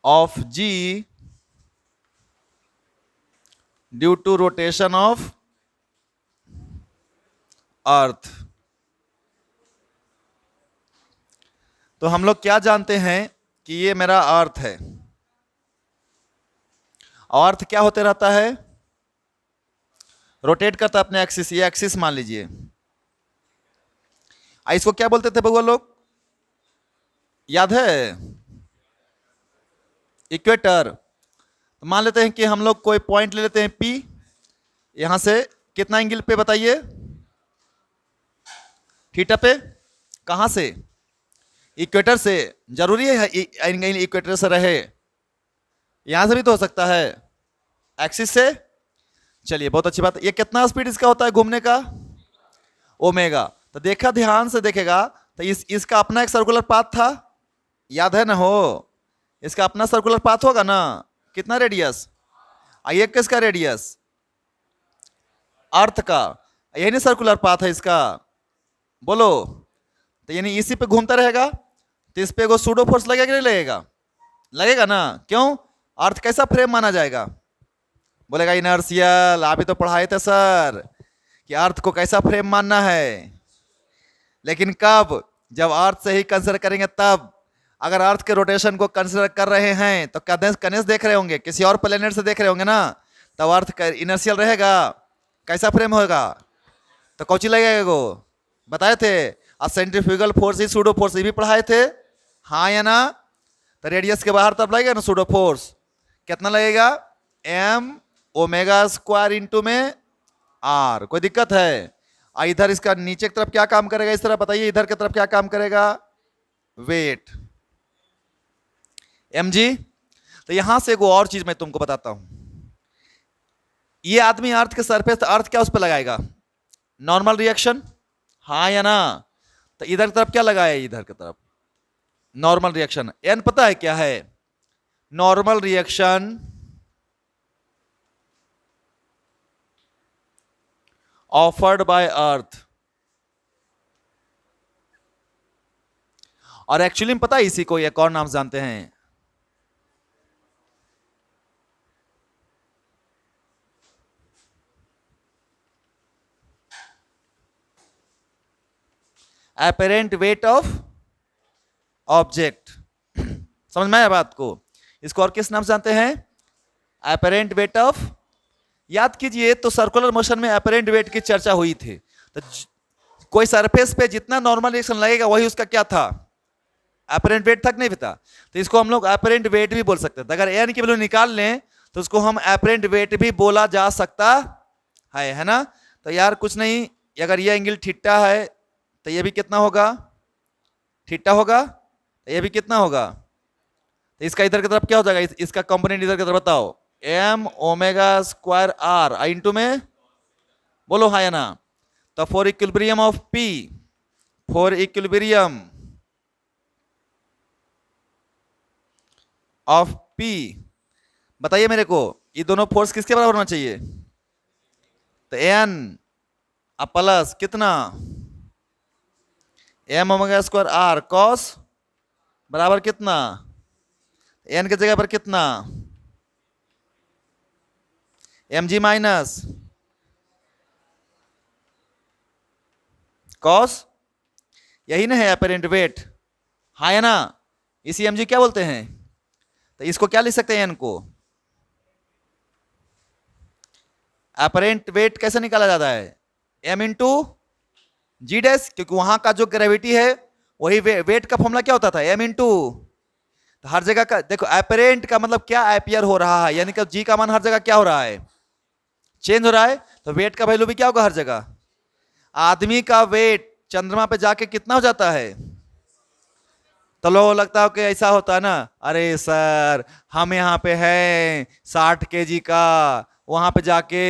Of G due to rotation of earth. तो हम लोग क्या जानते हैं कि ये मेरा अर्थ है। अर्थ क्या होते रहता है? रोटेट करता है अपने एक्सिस। ये एक्सिस मान लीजिए। इसको क्या बोलते थे बउआ लोग, याद है? इक्वेटर। तो मान लेते हैं कि हम लोग कोई पॉइंट ले लेते हैं पी। यहां से कितना एंगल पे बताइए? थीटा पे। कहां से? इक्वेटर से। जरूरी है इक्वेटर से रहे? यहां से भी तो हो सकता है, एक्सिस से। चलिए बहुत अच्छी बात है। ये कितना स्पीड इसका होता है घूमने का? ओमेगा। तो देखा, ध्यान से देखेगा तो इसका अपना एक सर्कुलर पाथ था, याद है ना? हो, इसका अपना सर्कुलर पाथ होगा ना। कितना रेडियस? ये किसका रेडियस? अर्थ का। यही नहीं सर्कुलर पाथ है इसका? बोलो। तो यानी इसी पे घूमता रहेगा, तो इस पे सूडो फोर्स लगेगा नहीं लगेगा? लगेगा ना। क्यों? अर्थ कैसा फ्रेम माना जाएगा? बोलेगा इनर्शियल। आप ही तो पढ़ाए थे सर कि अर्थ को कैसा फ्रेम मानना है। लेकिन कब? जब अर्थ से ही कंसिडर करेंगे तब। अगर अर्थ के रोटेशन को कंसिडर कर रहे हैं तो कनेस देख रहे होंगे, किसी और प्लेनेट से देख रहे होंगे ना, तब अर्थ इनर्शियल रहेगा। कैसा फ्रेम होगा? तो कौची लगेगा वो बताए थे। सेंट्रीफ्यूगल फोर्स ही सूडो फोर्स भी पढ़ाए थे, हाँ या ना? तो रेडियस के बाहर तब लगेगा ना सूडो फोर्स। कितना लगेगा? एम ओमेगा स्क्वायर इंटू में आर। कोई दिक्कत है? इधर इसका नीचे की तरफ क्या काम करेगा? इस तरफ बताइए, इधर की तरफ क्या काम करेगा? Wait, M G. तो यहां से एक और चीज मैं तुमको बताता हूं। ये आदमी अर्थ के सरफेस, अर्थ क्या उस पर लगाएगा? नॉर्मल रिएक्शन, हाँ या ना? तो इधर की तरफ क्या लगाया? इधर की तरफ नॉर्मल रिएक्शन। एन पता है क्या है? नॉर्मल रिएक्शन ऑफर्ड बाय अर्थ। और एक्चुअली में पता है इसी को एक और नाम जानते हैं, अपरेंट वेट ऑफ ऑब्जेक्ट। समझ में आया बात को? इसको और किस नाम से जानते हैं? Apparent weight of. याद कीजिए, तो सर्कुलर मोशन में अपरेंट वेट की चर्चा हुई थी। तो कोई सरफेस पे जितना नॉर्मल रिएक्शन लगेगा वही उसका क्या था? अपरेंट वेट तक नहीं था। तो इसको हम लोग अपरेंट वेट भी बोल सकते थे। अगर एन की वैल्यू निकाल लें तो उसको हम अपरेंट वेट भी बोला जा सकता है ना? तो यार कुछ नहीं, अगर ये एंगल थीटा है तो ये भी कितना होगा? थीटा होगा। तो ये भी कितना होगा? तो इसका इधर की तरफ क्या हो जाएगा? इसका कंपोनेंट इधर की तरफ बताओ। M omega square R into में, बोलो हाँ या ना? तो for equilibrium of P, for equilibrium of P, बताइए मेरे को, ये दोनों फोर्स किसके बराबर होना चाहिए? तो एन प्लस कितना? M omega square R cos बराबर कितना? एन की जगह पर कितना? M G minus cos. यही ना है अपरेंट वेट, हाँ या ना? इसी एम जी क्या बोलते हैं? तो इसको क्या लिख सकते हैं? एन को अपरेंट वेट कैसे निकाला जाता है? एम इंटू जी डैश, क्योंकि वहां का जो ग्रेविटी है वही वेट का फॉर्मूला क्या होता था? M into. तो हर जगह का देखो, अपरेंट का मतलब क्या अपियर हो रहा है, यानी कि जी का मान हर जगह क्या हो रहा है? चेंज हो रहा है। तो वेट का वैल्यू भी क्या होगा हर जगह? आदमी का वेट चंद्रमा पे जाके कितना हो जाता है? तो लोगों को लगता है कि ऐसा होता है ना, अरे सर हम यहाँ पे हैं 60 kg का, वहां पे जाके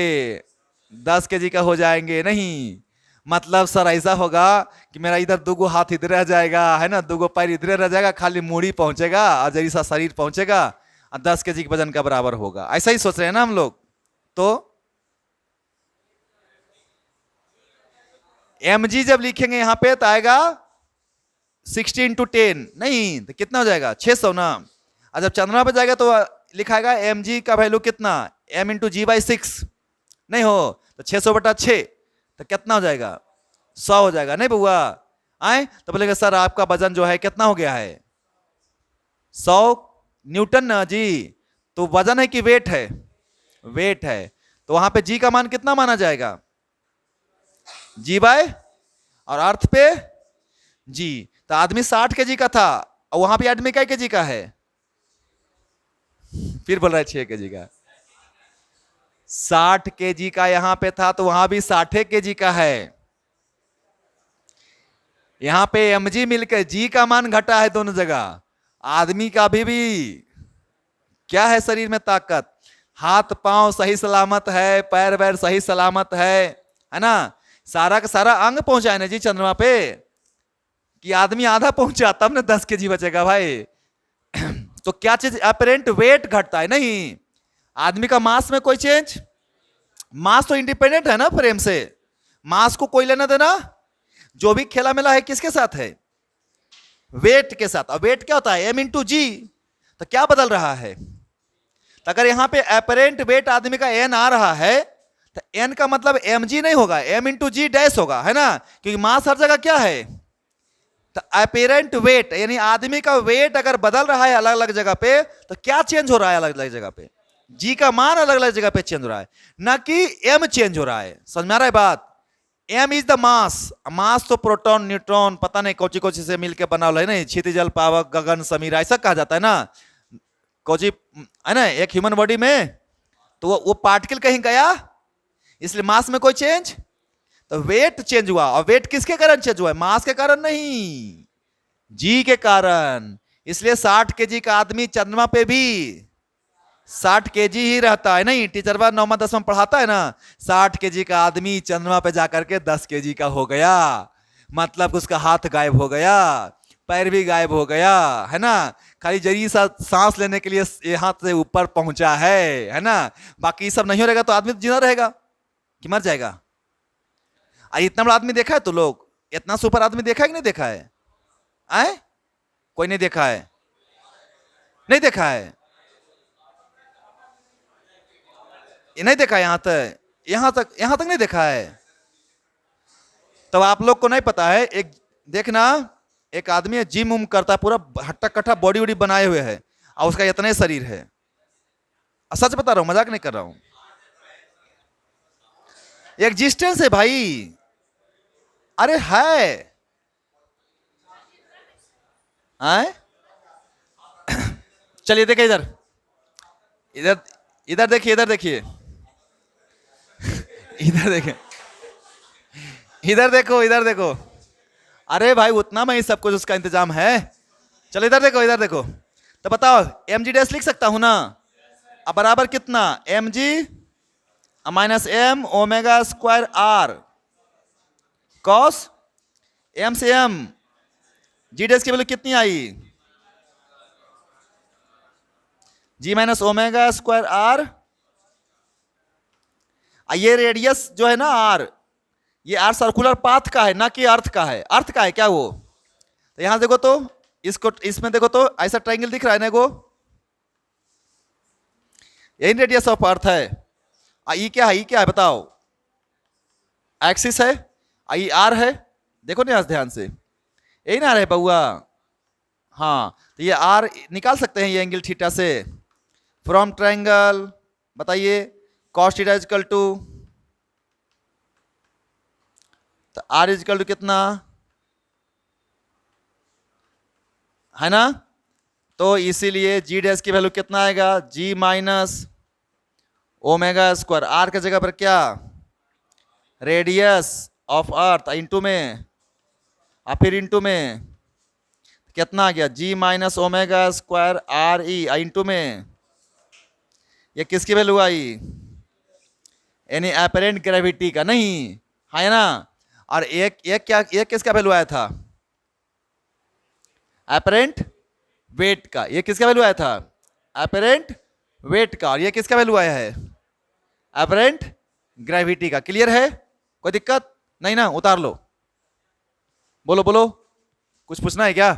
10 kg का हो जाएंगे। नहीं, मतलब सर ऐसा होगा कि मेरा इधर दुगो हाथ इधर रह जाएगा, है ना, दुगो पैर इधर रह जाएगा, खाली मूड़ी पहुंचेगा और जैसा शरीर पहुंचेगा और 10 kg के वजन का बराबर होगा। ऐसा ही सोच रहे हैं ना हम लोग। तो एम जी जब लिखेंगे यहां पे तो आएगा 60 × 10, नहीं तो कितना हो जाएगा? 600 ना। और जब चंद्रमा पे जाएगा तो लिखाएगा एम जी का वैल्यू कितना, एम इंटू जी बाई 6 नहीं हो तो 600/6 तो कितना हो जाएगा, 100 हो जाएगा। नहीं बुआ आए तो बोलेगा सर आपका वजन जो है कितना हो गया है, 100 न्यूटन ना जी। तो वजन है कि वेट है, वेट है। तो वहां पे जी का मान कितना माना जाएगा, जी बाय, और अर्थ पे जी। तो आदमी 60 केजी का था और वहां पे आदमी क्या केजी का है, फिर बोल रहा है 6 केजी का, 60 केजी का यहां पे था तो वहां भी 60 केजी का है। यहां पे mg मिलकर जी का मान घटा है दोनों जगह। आदमी का भी क्या है शरीर में ताकत, हाथ पांव सही सलामत है, पैर वैर सही सलामत है ना, सारा का सारा अंग पहुंचा है ना जी चंद्रमा पे, कि आदमी आधा पहुंचा तब ना 10 केजी बचेगा भाई। तो क्या चीज अपरेंट वेट घटता है, नहीं आदमी का मास में कोई चेंज, मास तो इंडिपेंडेंट है ना फ्रेम से, मास को कोई लेना देना, जो भी खेला मेला है किसके साथ है, वेट के साथ। और वेट क्या होता है, एम इंटू जी। तो क्या बदल रहा है, तो अगर यहां पे अपरेंट वेट आदमी का एन आ रहा है तो एन का मतलब एम जी नहीं होगा, एम इंटू जी डैश होगा, है ना, क्योंकि मास हर जगह क्या है। तो अपेरेंट वेट यानी आदमी का वेट अगर बदल रहा है अलग अलग जगह पे तो क्या चेंज हो रहा है, अलग अलग जगह पे जी का मान अलग अलग जगह पे चेंज हो रहा है, ना कि एम चेंज हो रहा है। समझ में आ रहा है बात, एम इज द मास, मास तो प्रोटॉन न्यूट्रॉन पता नहीं कोची कोची से मिलकर बना हुआ है ना, क्षितिजल पावक गगन समीरा ऐसा कहा जाता है ना, कोची है ना एक ह्यूमन बॉडी में, तो वो पार्टिकल कहीं गया इसलिए मास में कोई चेंज, तो वेट चेंज हुआ। और वेट किसके कारण चेंज हुआ है, मास के कारण नहीं, जी के कारण। इसलिए 60 केजी का आदमी चंद्रमा पे भी 60 केजी ही रहता है, नहीं टीचर बार 9वां 10वां पढ़ाता है ना, 60 केजी का आदमी चंद्रमा पे जाकर के 10 केजी का हो गया, मतलब उसका हाथ गायब हो गया, पैर भी गायब हो गया, है ना, खाली जरी सा सांस लेने के लिए ये हाथ से ऊपर पहुंचा है ना, बाकी सब नहीं हो रहेगा तो आदमी तो जिंदा रहेगा कि मर जाएगा। इतना बड़ा आदमी देखा है तो लोग, इतना सुपर आदमी देखा है कि नहीं देखा है, आए कोई नहीं देखा है, नहीं देखा है, ये नहीं देखा, यहां तक नहीं देखा है। तो आप लोग को नहीं पता है, एक देखना एक आदमी है जिम उम करता है, पूरा हट्टा कट्टा बॉडी वॉडी बनाए हुए है और उसका इतना शरीर है, सच बता रहा हूं मजाक नहीं कर रहा हूं, एग्जिस्टेंस है भाई, अरे है आए। चलिए देखिए इधर इधर इधर देखिए, इधर देखिए इधर देखिए, इधर देखो, इधर देखो, अरे भाई उतना में ही सब कुछ उसका इंतजाम है। चलो इधर देखो, इधर देखो, तो बताओ एम जी डैश लिख सकता हूं ना, अब बराबर कितना, M G minus M omega square R cos M से एम, जी डैश की वैल्यू कितनी आई, G minus omega square R, ये रेडियस जो है ना आर, ये आर सर्कुलर पाथ का है ना कि अर्थ का है, अर्थ का है क्या वो। तो यहां देखो तो इसको, इसमें देखो तो ऐसा ट्रायंगल दिख रहा है ना, को यही रेडियस ऑफ अर्थ है। ई क्या है, ई क्या है बताओ, एक्सिस है, आई आर है, देखो ना ध्यान से, यही ना आ रहा है बउआ, हाँ तो ये आर निकाल सकते हैं ये एंगल थीटा से फ्रॉम ट्रायंगल, बताइए कॉस थीटा इजकल टू, तो आर इजकल टू कितना है ना, तो इसीलिए जी डैश की वैल्यू कितना आएगा, जी माइनस ओमेगा स्क्वायर, आर के जगह पर क्या रेडियस ऑफ अर्थ इंटू में, और फिर इंटू में कितना आ गया, g minus omega square R e into में, ये किसकी वैल्यू आई, यानी अपरेंट ग्रेविटी का, नहीं है ना, और एक क्या, एक किसका वैल्यू आया था, अपरेंट वेट का, ये किसका वैल्यू आया था, अपरेंट वेट का, और ये किसका वैल्यू आया है, अपरेंट ग्रेविटी का। क्लियर है, कोई दिक्कत नहीं ना, उतार लो, बोलो बोलो, कुछ पूछना है क्या,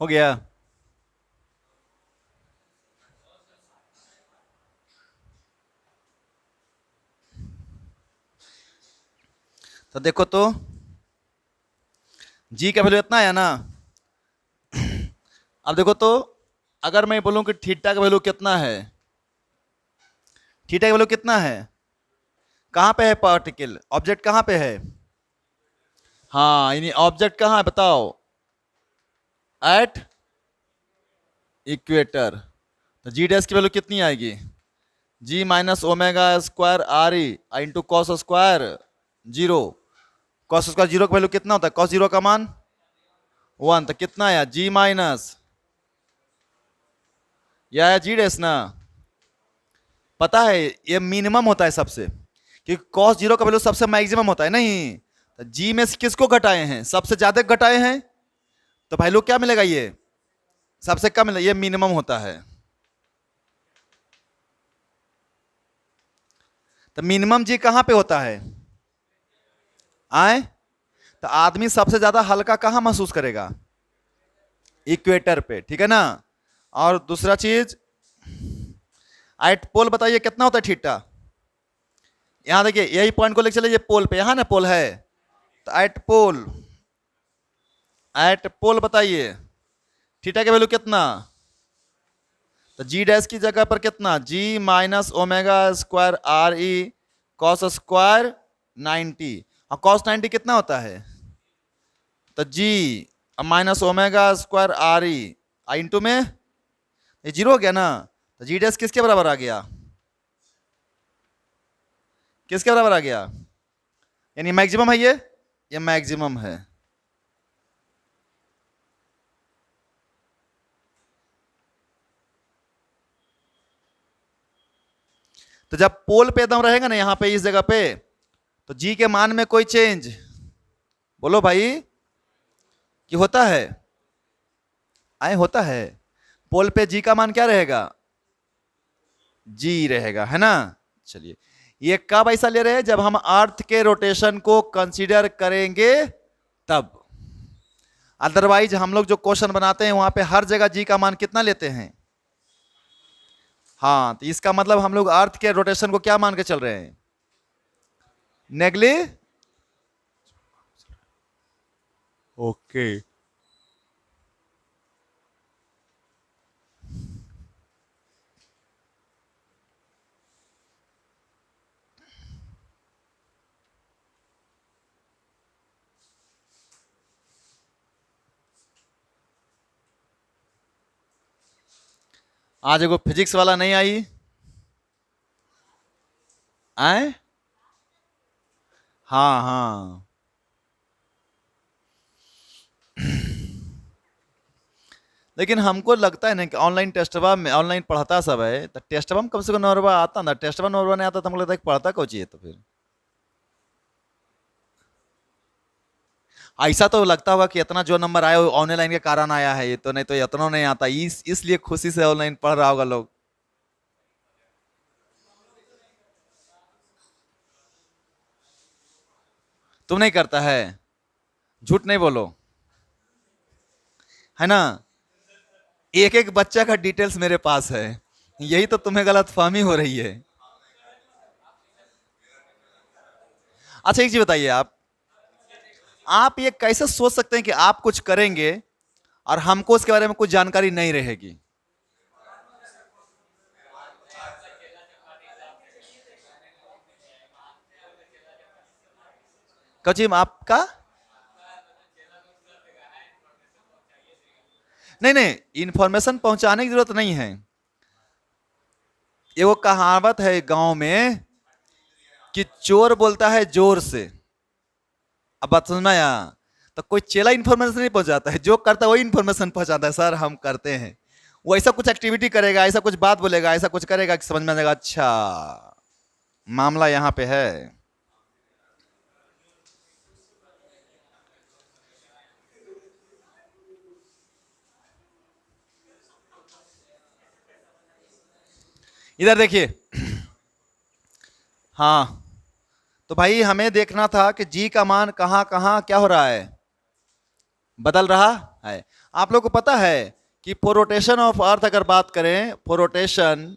हो गया। तो देखो तो जी का वैल्यू इतना आया ना। अब देखो तो अगर मैं बोलूं कि थीटा का वैल्यू कितना है, थीटा का वैल्यू कितना है, कहां पे है पार्टिकल, ऑब्जेक्ट कहां पे है? हाँ, यानी ऑब्जेक्ट कहां है बताओ? At equator. तो जी डैश की वैल्यू कितनी आएगी? G minus omega square R e into cos square zero. Cos square zero का वैल्यू कितना होता है? कॉस जीरो का मान 1। तो कितना आया? जी माइनस, यह आया जी डैश ना। पता है ये मिनिमम होता है सबसे, क्योंकि कॉस जीरो का वैल्यू सबसे मैक्सिमम होता है नहीं। तो जी में से किसको घटाए हैं? सबसे ज्यादा घटाए हैं, तो वैल्यू क्या मिलेगा? ये सबसे कम मिलेगा, ये मिनिमम होता है। तो मिनिमम जी कहां पे होता है? आए तो आदमी सबसे ज्यादा हल्का कहां महसूस करेगा? इक्वेटर पे, ठीक है ना। और दूसरा चीज, एट पोल बताइए कितना होता है थीटा? यहां देखिए यही पॉइंट को लेकर चलिए, ये पोल पे, यहां ना पोल है, तो एट पोल, एट पोल बताइए थीटा का वैल्यू कितना? तो जी डैश की जगह पर कितना? G minus omega square R e cos square 90। और कॉस 90 कितना होता है? तो g minus omega square R e into में ये जीरो हो गया ना। तो जी डैश किसके बराबर आ गया? किसके बराबर आ गया? यानी मैक्सिमम है ये मैक्सिमम है। तो जब पोल पे एकदम रहेगा ना यहां पे इस जगह पे, तो जी के मान में कोई चेंज, बोलो भाई, कि होता है? आए होता है। पोल पे जी का मान क्या रहेगा? जी रहेगा, है ना। चलिए, ये कब ऐसा ले रहे हैं? जब हम अर्थ के रोटेशन को कंसीडर करेंगे तब। अदरवाइज हम लोग जो क्वेश्चन बनाते हैं वहां पे हर जगह जी का मान कितना लेते हैं? हाँ, तो इसका मतलब हम लोग अर्थ के रोटेशन को क्या मान के चल रहे हैं? नेगली, ओके। आज एगो फिजिक्स वाला नहीं आई आए? हाँ हाँ। लेकिन हमको लगता है ना कि ऑनलाइन टेस्टवा में, ऑनलाइन पढ़ाता सब है, तो टेस्टवा में कम से कम नंबरवा आता ना। टेस्टवा नंबरवा नहीं आता तो हमको लगता है कि पढ़ता कौन चाहिए तो फिर। ऐसा तो लगता होगा कि इतना जो नंबर आया वो ऑनलाइन के कारण आया है, ये तो नहीं तो इतना नहीं आता, इसलिए खुशी से ऑनलाइन पढ़ रहा होगा लोग। तुम नहीं करता है? झूठ नहीं बोलो, है ना। एक एक बच्चा का डिटेल्स मेरे पास है, यही तो तुम्हें गलत फहमी हो रही है। अच्छा एक चीज बताइए, आप ये कैसे सोच सकते हैं कि आप कुछ करेंगे और हमको उसके बारे में कुछ जानकारी नहीं रहेगी? कचिम आपका, नहीं नहीं, इंफॉर्मेशन पहुंचाने की जरूरत नहीं है। ये वो कहावत है गांव में कि चोर बोलता है जोर से। अब बात समझ में आया? तो कोई चेला इन्फॉर्मेशन नहीं पहुंचाता है, जो करता है वही इन्फॉर्मेशन पहुंचाता है, सर हम करते हैं। वो ऐसा कुछ एक्टिविटी करेगा, ऐसा कुछ बात बोलेगा, ऐसा कुछ करेगा कि समझ में आ जाएगा अच्छा मामला यहां पे है। इधर देखिए, हाँ, तो भाई हमें देखना था कि जी का मान कहां कहां क्या हो रहा है, बदल रहा है। आप लोग को पता है कि फॉर रोटेशन ऑफ अर्थ अगर बात करें, फॉर रोटेशन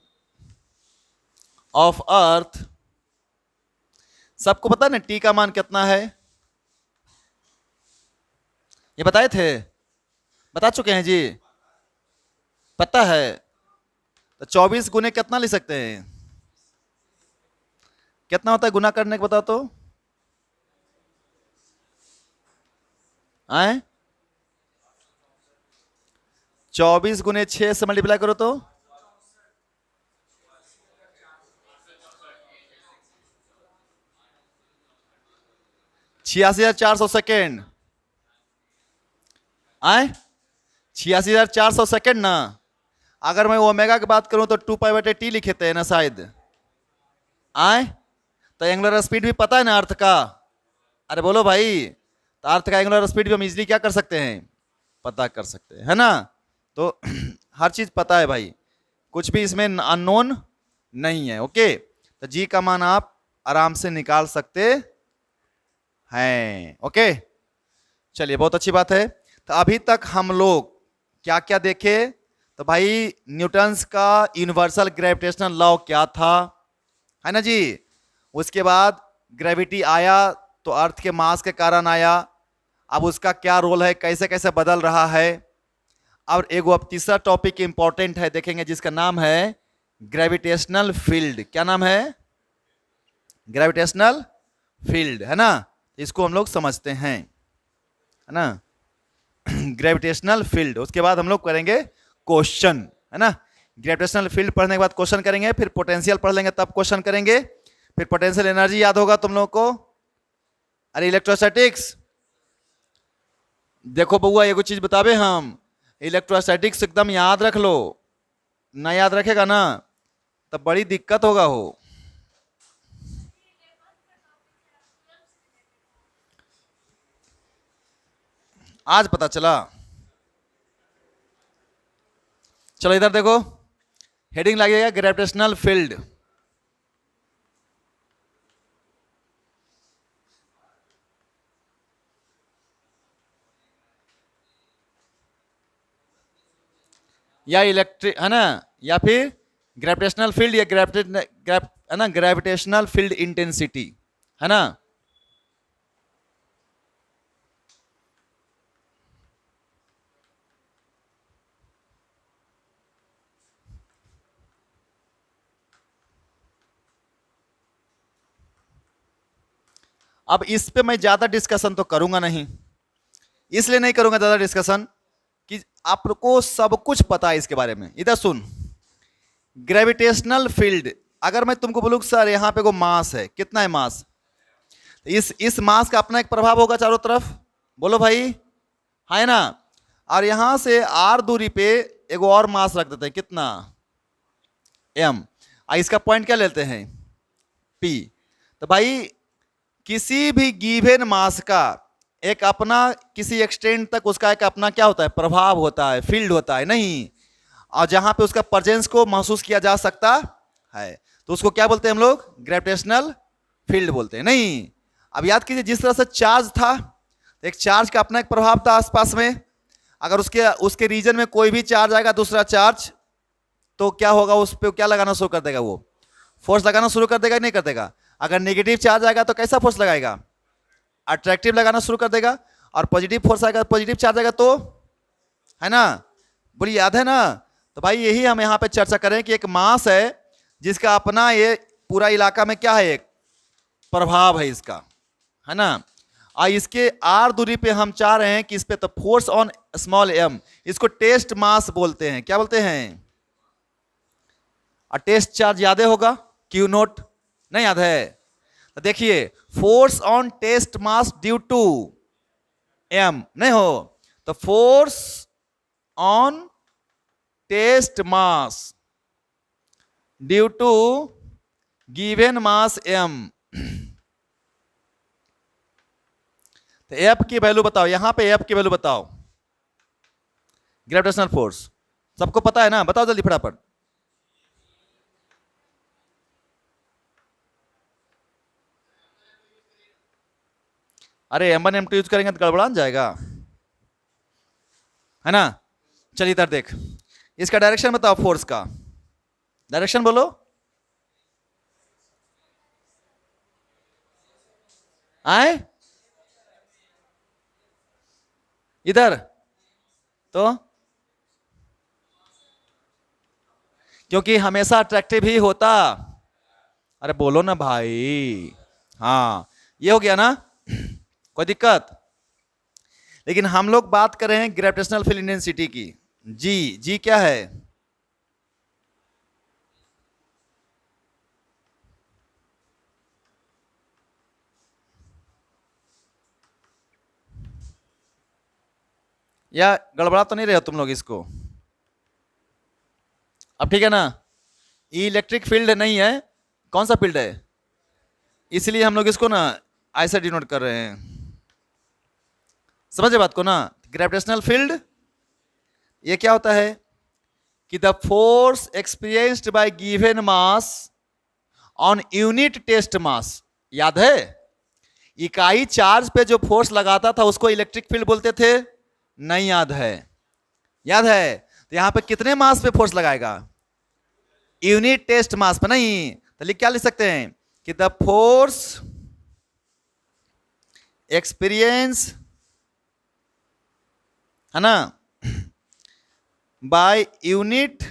ऑफ अर्थ, सबको पता है ना टी का मान कितना है? ये बताए थे, बता चुके हैं जी, पता है। तो 24 गुने कितना ले सकते हैं, कितना होता है गुना करने के, बताओ तो। आए 24 गुने 6 से मल्टीप्लाई करो तो 86,400 सेकेंड। आए 86,400 सेकेंड ना। अगर मैं ओमेगा की बात करूं तो 2π/t लिखे थे ना शायद। आए तो एंगुलर स्पीड भी पता है ना अर्थ का। अरे बोलो भाई, तो अर्थ का एंगुलर स्पीड भी हम इजीली क्या कर सकते हैं, पता कर सकते हैं, है ना। तो हर चीज पता है भाई, कुछ भी इसमें अननोन नहीं है। ओके, तो जी का मान आप आराम से निकाल सकते हैं। ओके, चलिए बहुत अच्छी बात है। तो अभी तक हम लोग क्या क्या देखे, तो भाई न्यूटन्स का यूनिवर्सल ग्रेविटेशनल लॉ क्या था, है ना जी। उसके बाद ग्रेविटी आया तो अर्थ के मास के कारण आया, अब उसका क्या रोल है, कैसे कैसे बदल रहा है। और एगो अब तीसरा टॉपिक इंपॉर्टेंट है, देखेंगे, जिसका नाम है ग्रेविटेशनल फील्ड। क्या नाम है, ग्रेविटेशनल फील्ड, है ना। इसको हम लोग समझते हैं, है ना, ग्रेविटेशनल फील्ड। उसके बाद हम लोग करेंगे क्वेश्चन, है ना। ग्रेविटेशनल फील्ड पढ़ने के बाद क्वेश्चन करेंगे, फिर पोटेंशियल पढ़ लेंगे तब क्वेश्चन करेंगे, फिर पोटेंशियल एनर्जी याद होगा तुम लोगों को। अरे इलेक्ट्रोस्टैटिक्स, देखो बउआ एगो चीज बतावे हम, इलेक्ट्रोस्टैटिक्स एकदम याद रख लो, ना याद रखेगा ना तब बड़ी दिक्कत होगा हो। आज पता चला। चलो इधर देखो, हेडिंग लगेगा ग्रेविटेशनल फील्ड। या इलेक्ट्रिक, है ना, या फिर ग्रेविटेशनल फील्ड, या है ना, ग्रेविटेशनल फील्ड इंटेंसिटी, है ना। अब इस पे मैं ज्यादा डिस्कशन तो करूंगा नहीं, इसलिए नहीं करूंगा ज्यादा डिस्कशन कि आपको सब कुछ पता है इसके बारे में। इधर सुन, ग्रेविटेशनल फील्ड, अगर मैं तुमको बोलूँ सर यहाँ पे को मास है, कितना है मास, इस मास का अपना एक प्रभाव होगा चारों तरफ, बोलो भाई, है ना। और यहां से आर दूरी पे एक और मास रख देते हैं, कितना, एम। इसका पॉइंट क्या लेते हैं, पी। तो भाई किसी भी गिवन मास का एक अपना, किसी एक्सटेंट तक उसका एक अपना क्या होता है, प्रभाव होता है, फील्ड होता है, नहीं। और जहां पे उसका प्रेजेंस को महसूस किया जा सकता है तो उसको क्या बोलते हैं हम लोग, ग्रेविटेशनल फील्ड बोलते हैं, नहीं। अब याद कीजिए, जिस तरह से चार्ज था, एक चार्ज का अपना एक प्रभाव था आसपास में, अगर उसके उसके रीजन में कोई भी चार्ज आएगा, दूसरा चार्ज, तो क्या होगा, उस पर क्या लगाना शुरू कर देगा, वो फोर्स लगाना शुरू कर देगा, नहीं कर देगा। अगर नेगेटिव चार्ज आएगा तो कैसा फोर्स लगाएगा, अट्रैक्टिव लगाना शुरू कर देगा। और पॉजिटिव फोर्स आएगा, पॉजिटिव चार्ज आएगा तो, है ना, बोली याद है ना। तो भाई यही हम यहाँ पे चर्चा करें कि एक मास है जिसका अपना ये पूरा इलाका में क्या है, एक प्रभाव है इसका, है ना। और इसके आर दूरी पे हम चाह रहे हैं कि इस पे तो फोर्स ऑन स्मॉल एम, इसको टेस्ट मास बोलते हैं, क्या बोलते हैं। और टेस्ट चार्ज याद होगा, क्यू नोट, नहीं याद है। तो देखिए, force on test mass due to M, नहीं हो तो force on test mass due to given mass M. तो एफ की वैल्यू बताओ, यहां पे एफ की वैल्यू बताओ, ग्रेविटेशनल फोर्स सबको पता है ना, बताओ जल्दी फटाफट। अरे M1 M2 यूज करेंगे तो गड़बड़ा जाएगा, है ना। चलिए इधर देख, इसका डायरेक्शन बताओ, फोर्स का डायरेक्शन बोलो। आए इधर तो क्योंकि हमेशा अट्रैक्टिव ही होता। अरे बोलो ना भाई, हाँ ये हो गया ना, कोई दिक्कत। लेकिन हम लोग बात कर रहे हैं ग्रेविटेशनल फील्ड इंटेंसिटी की। जी, जी क्या है? या गड़बड़ा तो नहीं रहे हो तुम लोग इसको? अब ठीक है ना? इलेक्ट्रिक फील्ड नहीं है, कौन सा फील्ड है? इसलिए हम लोग इसको ना ऐसे डिनोट कर रहे हैं। समझे बात को ना? ग्रेविटेशनल फील्ड ये क्या होता है कि the force experienced by given mass on unit test mass. याद है? इकाई चार्ज पे जो फोर्स लगाता था उसको इलेक्ट्रिक फील्ड बोलते थे। नहीं याद है? याद है? तो यहां पे कितने मास पे फोर्स लगाएगा? यूनिट टेस्ट मास पे। नहीं तो क्या लिख सकते हैं कि द फोर्स एक्सपीरियंस, है ना, by unit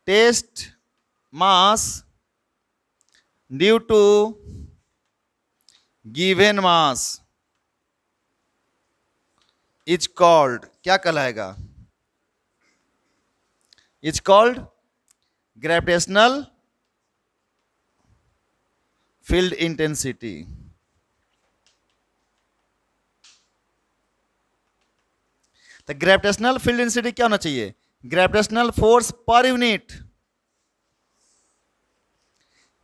test mass due to given mass is called, क्या कहलाएगा? Is called gravitational field intensity. तो ग्रेविटेशनल फील्ड इंटेंसिटी क्या होना चाहिए? Gravitational force per unit.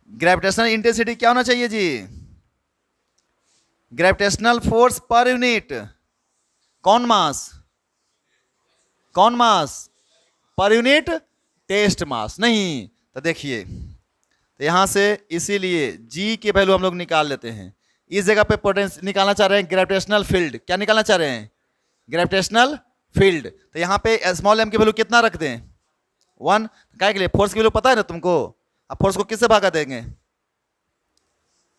Gravitational intensity क्या होना चाहिए जी? Gravitational force per unit. कौन मास? कौन मास? पर यूनिट टेस्ट मास। नहीं तो देखिए, तो यहां से इसीलिए जी की वैल्यू हम लोग निकाल लेते हैं। इस जगह पे पोटेंशियल निकालना चाह रहे हैं ग्रेविटेशनल फील्ड। क्या निकालना चाह रहे हैं? Gravitational field. तो यहां पे स्मॉल एम की वैल्यू कितना रख दें? 1। क्या के लिए? फोर्स की वैल्यू पता है ना तुमको। अब फोर्स को किससे भागा देंगे?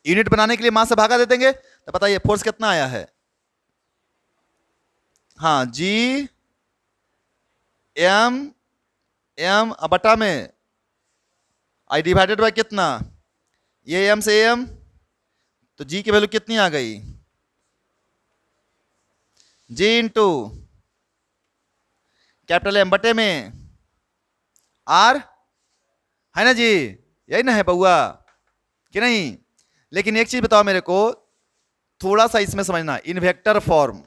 यूनिट बनाने के लिए मास से भागा दे देंगे। तो बताइए फोर्स कितना आया है? हाँ, जी एम एम बटा में आई डिवाइडेड बाय कितना? ये एम से एम, तो जी की वैल्यू कितनी आ गई? जी इंटू कैपिटल एम बटे में आर, है ना जी? यही ना है बउआ कि नहीं? लेकिन एक चीज बताओ मेरे को, थोड़ा सा इसमें समझना। इन वेक्टर फॉर्म,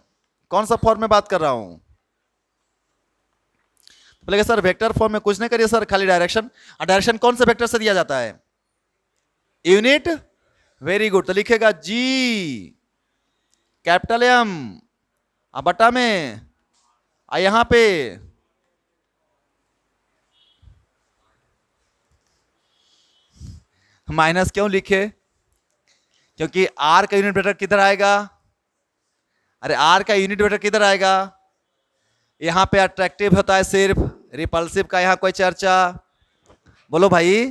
कौन सा फॉर्म में बात कर रहा हूं? बोलेगा सर वेक्टर फॉर्म में कुछ नहीं करिए सर, खाली डायरेक्शन। डायरेक्शन कौन से वेक्टर से दिया जाता है? यूनिट। Very good. तो लिखेगा जी कैपिटल एम बटा में यहां पे माइनस क्यों लिखे? क्योंकि आर का यूनिट वेक्टर किधर आएगा? अरे आर का यूनिट वेक्टर किधर आएगा? यहां पे अट्रैक्टिव होता है सिर्फ, रिपल्सिव का यहां कोई चर्चा? बोलो भाई,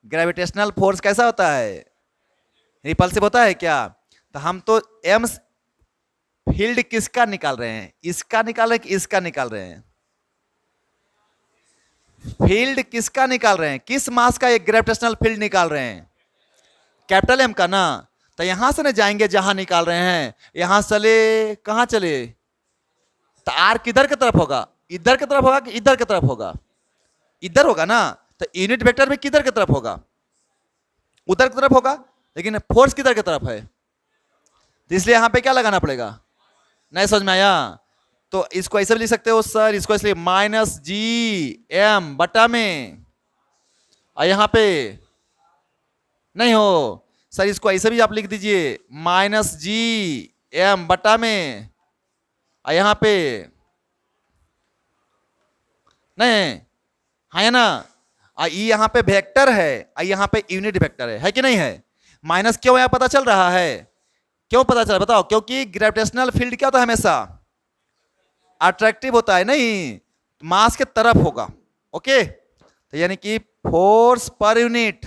ग्रेविटेशनल फोर्स कैसा होता है? रिपल्सिव होता है क्या? तो हम तो एम फील्ड किसका निकाल रहे हैं? इसका निकाल रहे हैं कि इसका निकाल रहे हैं? फील्ड किसका निकाल रहे हैं? किस मास का एक ग्रेविटेशनल फील्ड निकाल रहे हैं? कैपिटल एम का ना। तो यहां से ना जाएंगे जहां निकाल रहे हैं, यहां चले, कहां चले? तो आर किधर की तरफ होगा? इधर की तरफ होगा कि इधर की तरफ होगा? इधर होगा ना। तो यूनिट वेक्टर में किधर की तरफ होगा? उधर की तरफ होगा। लेकिन फोर्स किधर की तरफ है? तो इसलिए यहां पे क्या लगाना पड़ेगा? नहीं समझ में आया? तो इसको ऐसे भी लिख सकते हो सर, इसको इसलिए माइनस जी एम बटा में, और यहां पे नहीं हो सर, इसको ऐसे भी आप लिख दीजिए माइनस जी एम बटा में, और यहां पे नहीं, है ना? ये यहां पे वेक्टर है, यहां पे यूनिट वेक्टर है कि नहीं है? माइनस क्यों है पता चल रहा है? क्यों पता चल, बताओ? क्योंकि ग्रेविटेशनल फील्ड क्या होता है? हमेशा अट्रैक्टिव होता है, नहीं मास के तरफ होगा। ओके, तो यानी कि force per unit,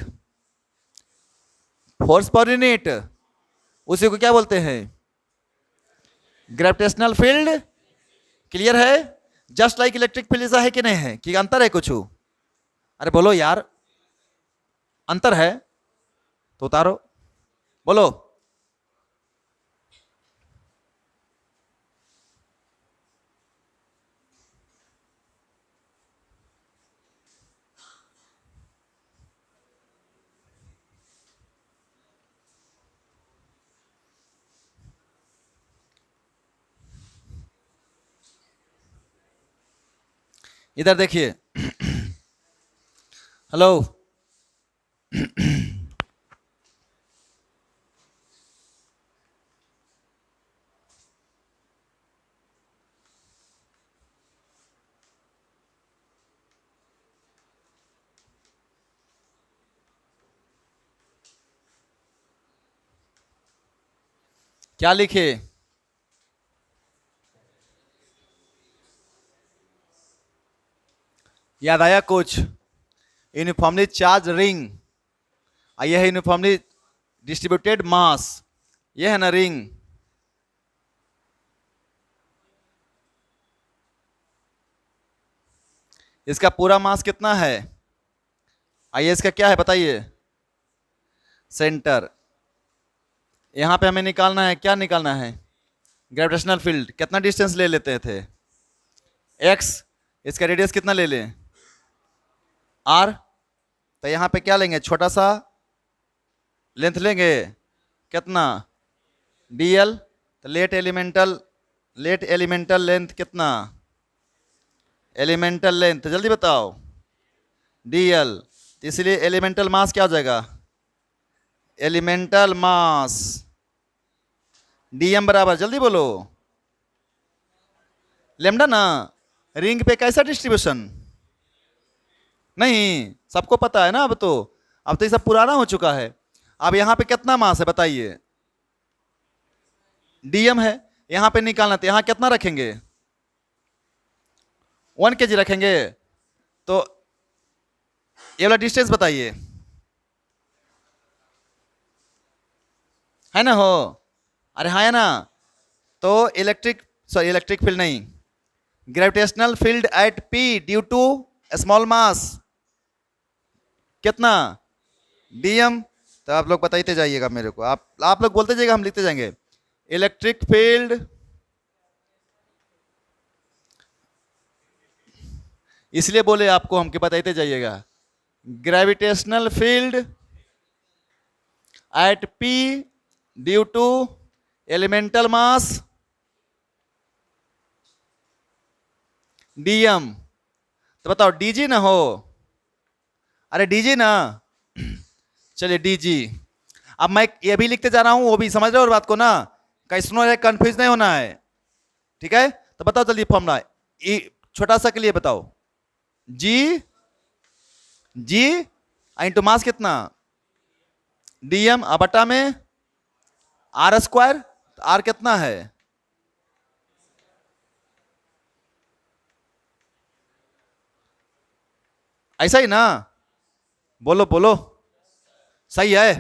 force per unit उसी को क्या बोलते हैं? ग्रेविटेशनल फील्ड क्लियर है? जस्ट लाइक इलेक्ट्रिक फील्ड ऐसा है कि नहीं है, कि अंतर है कुछ? अरे बोलो यार, अंतर है तो उतारो, बोलो। इधर देखिए। हेलो। क्या लिखे? याद आया कुछ? यूनिफॉर्मली चार्ज रिंग, यह है यूनिफॉर्मली डिस्ट्रीब्यूटेड मास, यह है ना रिंग। इसका पूरा मास कितना है? आइए इसका क्या है बताइए? सेंटर। यहां पे हमें निकालना है, क्या निकालना है? Gravitational field. कितना डिस्टेंस ले लेते थे? x। इसका रेडियस कितना ले लें? r। तो यहां पे क्या लेंगे? छोटा सा लेंथ लेंगे, कितना? dl। तो लेट एलिमेंटल लेंथ कितना? एलिमेंटल लेंथ, तो जल्दी बताओ। dl। तो इसलिए एलिमेंटल मास क्या हो जाएगा? एलिमेंटल मास dm बराबर, जल्दी बोलो, लेमडा ना। रिंग पे कैसा डिस्ट्रीब्यूशन? नहीं, सबको पता है ना अब तो। अब तो ये सब पुराना हो चुका है। अब यहां पे कितना मास है बताइए? dm है। यहां पे निकालना, तो यहां कितना रखेंगे? 1 kg रखेंगे। तो ये वाला डिस्टेंस बताइए, है ना? हो, अरे हाँ है ना? तो इलेक्ट्रिक फील्ड नहीं, gravitational field at p due to small mass कितना? dm। तो आप लोग बताते जाइएगा मेरे को, आप लोग बोलते जाइएगा, हम लिखते जाएंगे। इलेक्ट्रिक फील्ड, इसलिए बोले आपको हम, कि बताते जाइएगा। Gravitational field at p due to elemental mass dm। तो बताओ dg ना हो? अरे dg ना। चलिए dg। अब मैं ये भी लिखते जा रहा हूं, वो भी समझ रहे हो बात को ना? कहीं सुनो, कंफ्यूज नहीं होना है, ठीक है? तो बताओ जल्दी फॉर्मूला, छोटा सा के लिए बताओ। जी इंटू मास कितना? dm बटा में r स्क्वायर। r कितना है? ऐसा ही ना? बोलो बोलो, सही है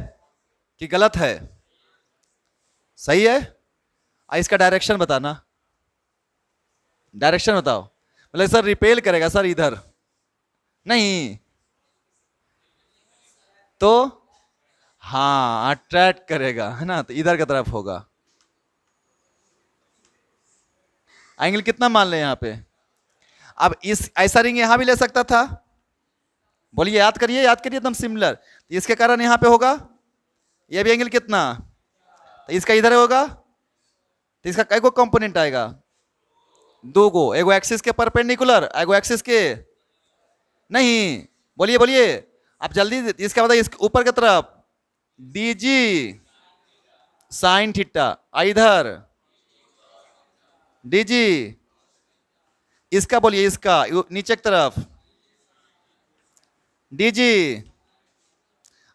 कि गलत है? सही है। इसका डायरेक्शन बताना, डायरेक्शन बताओ। बोले सर रिपेल करेगा सर इधर, नहीं तो हाँ अट्रैक्ट करेगा, है ना? तो इधर की तरफ होगा। एंगल कितना मान ले यहां पे? अब इस ऐसा रिंग यहां भी ले सकता था, बोलिए, याद करिए याद करिए, एकदम सिमिलर। इसके कारण यहां पे होगा, ये भी एंगल कितना? तो इसका इधर होगा, तो इसका कई को कंपोनेंट आएगा? दो गो, एगो एक्सिस के परपेंडिकुलर, एगो एक्सिस के नहीं। बोलिए बोलिए, आप जल्दी, इसका बताइए, इसके ऊपर की तरफ dg साइन थीटा, इधर dg। इसका बोलिए, इसका नीचे की तरफ dg।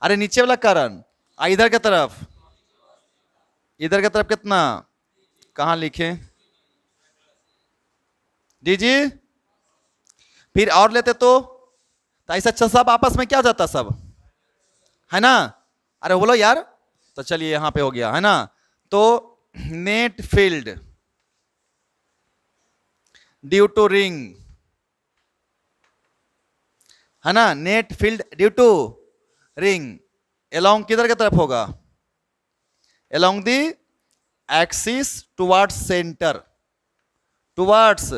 अरे नीचे वाला कारण, इधर की तरफ, इधर की तरफ कितना? कहां लिखे? dg। फिर और लेते तो ऐसा अच्छा, सब आपस में क्या हो जाता सब, है ना? अरे बोलो यार। तो चलिए यहां पे हो गया, है ना? तो net field due to ring, है ना, net field due to ring along किधर की तरफ होगा, along the axis towards centre, towards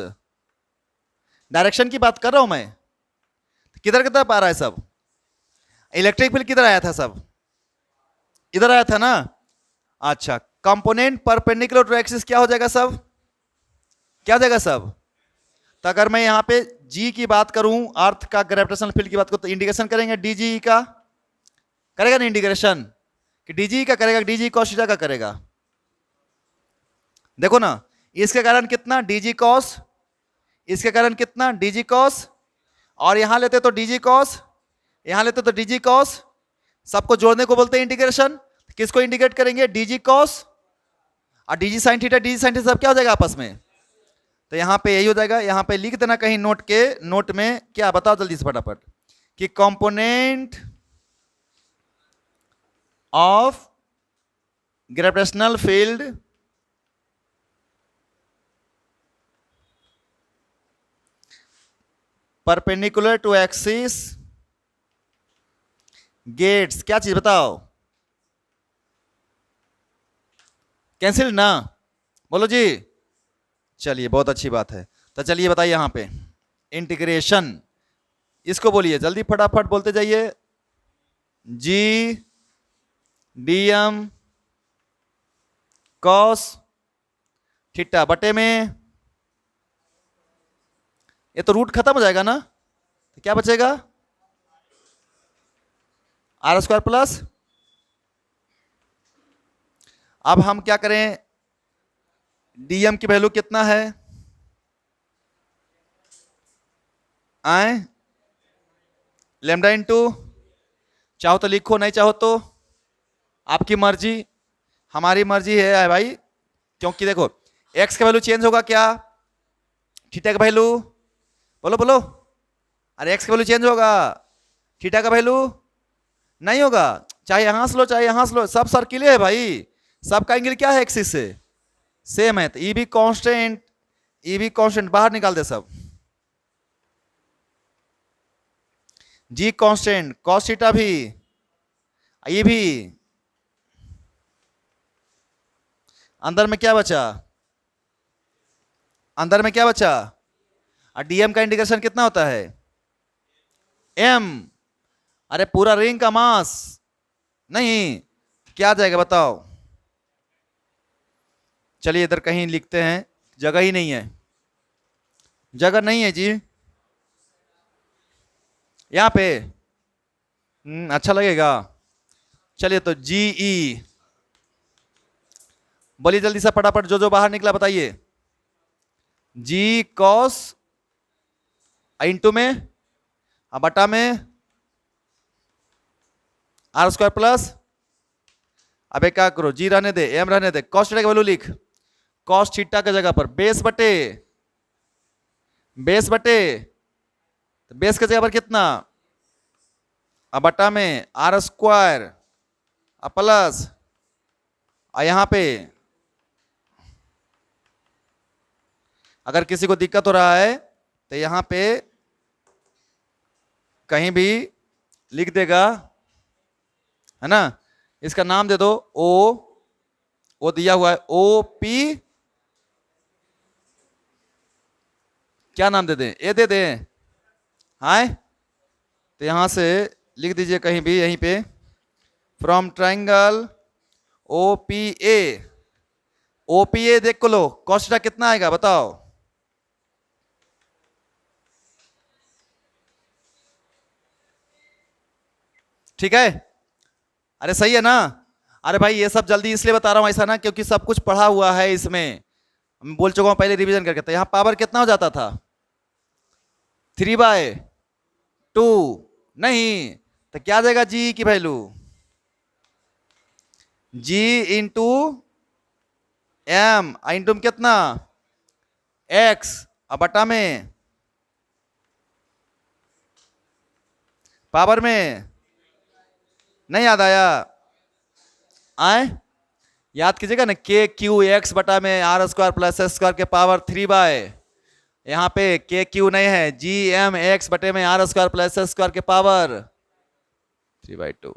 direction की बात कर रहा हूं मैं, किधर की तरफ आ रहा है सब, इलेक्ट्रिक फील्ड किधर आया था, सब इधर आया था ना। अच्छा, कंपोनेंट परपेंडिकुलर टू एक्सिस क्या हो जाएगा सब, क्या हो जाएगा सब। तो अगर मैं यहां पे जी की बात करूं, अर्थ का ग्रेविटेशनल फील्ड की बात करूं, तो इंडिकेशन करेंगे डीजी का, करेगा ना इंडिकेशन, कि डीजी का करेगा, डीजी कॉस थीटा का करेगा। देखो ना, इसके कारण कितना डीजी कॉस, इसके कारण कितना डीजी कॉस, और यहां लेते तो डीजी कॉस, यहां लेते तो डीजी कॉस, सबको जोड़ने को बोलते हैं इंटीग्रेशन। किसको इंडिकेट करेंगे, डीजी कॉस और DG sine theta, DG sine theta सब क्या हो जाएगा आपस में। तो यहां पे यही हो जाएगा, यहां पे लिख देना कहीं नोट के, नोट में क्या बताओ जल्दी से फटाफट, कि component of gravitational field perpendicular to axis gets, क्या चीज बताओ, कैंसिल ना, बोलो जी। चलिए बहुत अच्छी बात है, तो चलिए बताइए यहां पे इंटीग्रेशन, इसको बोलिए जल्दी फटाफट बोलते जाइए, G D M cos theta बटे में, ये तो रूट खत्म हो जाएगा ना, तो क्या बचेगा, आर स्क्वायर प्लस, अब हम क्या करें, डीएम की वैल्यू कितना है, आए लेमडा इंटू, चाहो तो लिखो, नहीं चाहो तो आपकी मर्जी, हमारी मर्जी है भाई, क्योंकि देखो एक्स का वैल्यू चेंज होगा क्या, थीटा का वैल्यू, बोलो बोलो, अरे एक्स का वैल्यू चेंज होगा, थीटा का वैल्यू नहीं होगा, चाहे यहां से लो चाहे यहां से लो, सब सर्किल है भाई, सबका एंगल क्या है एक्सिस से सेम है, तो ई भी कांस्टेंट, ई भी कांस्टेंट बाहर निकाल दे सब, जी कांस्टेंट, कॉस थीटा भी, ये भी, अंदर में क्या बचा, अंदर में क्या बचा, और डीएम का इंटीग्रेशन कितना होता है, एम, अरे पूरा रिंग का मास नहीं, क्या आ जाएगा बताओ, चलिए इधर कहीं लिखते हैं, जगह ही नहीं है, जगह नहीं है जी, यहां पे अच्छा लगेगा, चलिए तो जीई, बोलिए जल्दी से फटाफट, जो जो बाहर निकला बताइए, जी कॉस इंटू में बटा में आर स्क्वायर प्लस, अब क्या करो, जी रहने दे, एम रहने दे, कॉस थीटा का वैल्यू लिख, कॉस थीटा की जगह पर बेस बटे, बेस बटे, तो बेस की जगह पर कितना, अब बटा में आर स्क्वायर प्लस, यहां पे अगर किसी को दिक्कत हो रहा है तो यहां पे कहीं भी लिख देगा, है ना, इसका नाम दे दो ओ दिया हुआ है ओ पी, क्या नाम दे दें, ए दे दें, हाय, तो यहां से लिख दीजिए कहीं भी, यहीं पे फ्रॉम ट्राइंगल ओपीए, ओपीए देख को लो, कॉस थीटा कितना आएगा बताओ, ठीक है, अरे सही है ना, अरे भाई ये सब जल्दी इसलिए बता रहा हूं ऐसा ना, क्योंकि सब कुछ पढ़ा हुआ है इसमें, मैं बोल चुका हूं पहले रिवीजन करके, तो यहां पावर कितना हो जाता था, 3/2, नहीं, तो क्या आ जाएगा जी की वैल्यू, जी इंटू एम, इंटू कितना एक्स, अब बटा में पावर में, नहीं याद आया, आए याद कीजिएगा ना, के क्यू एक्स बटा में are square plus S square के पावर 3/, यहाँ पे के क्यू नहीं है, जी एम एक्स बटे में are square plus S square के पावर 3/2।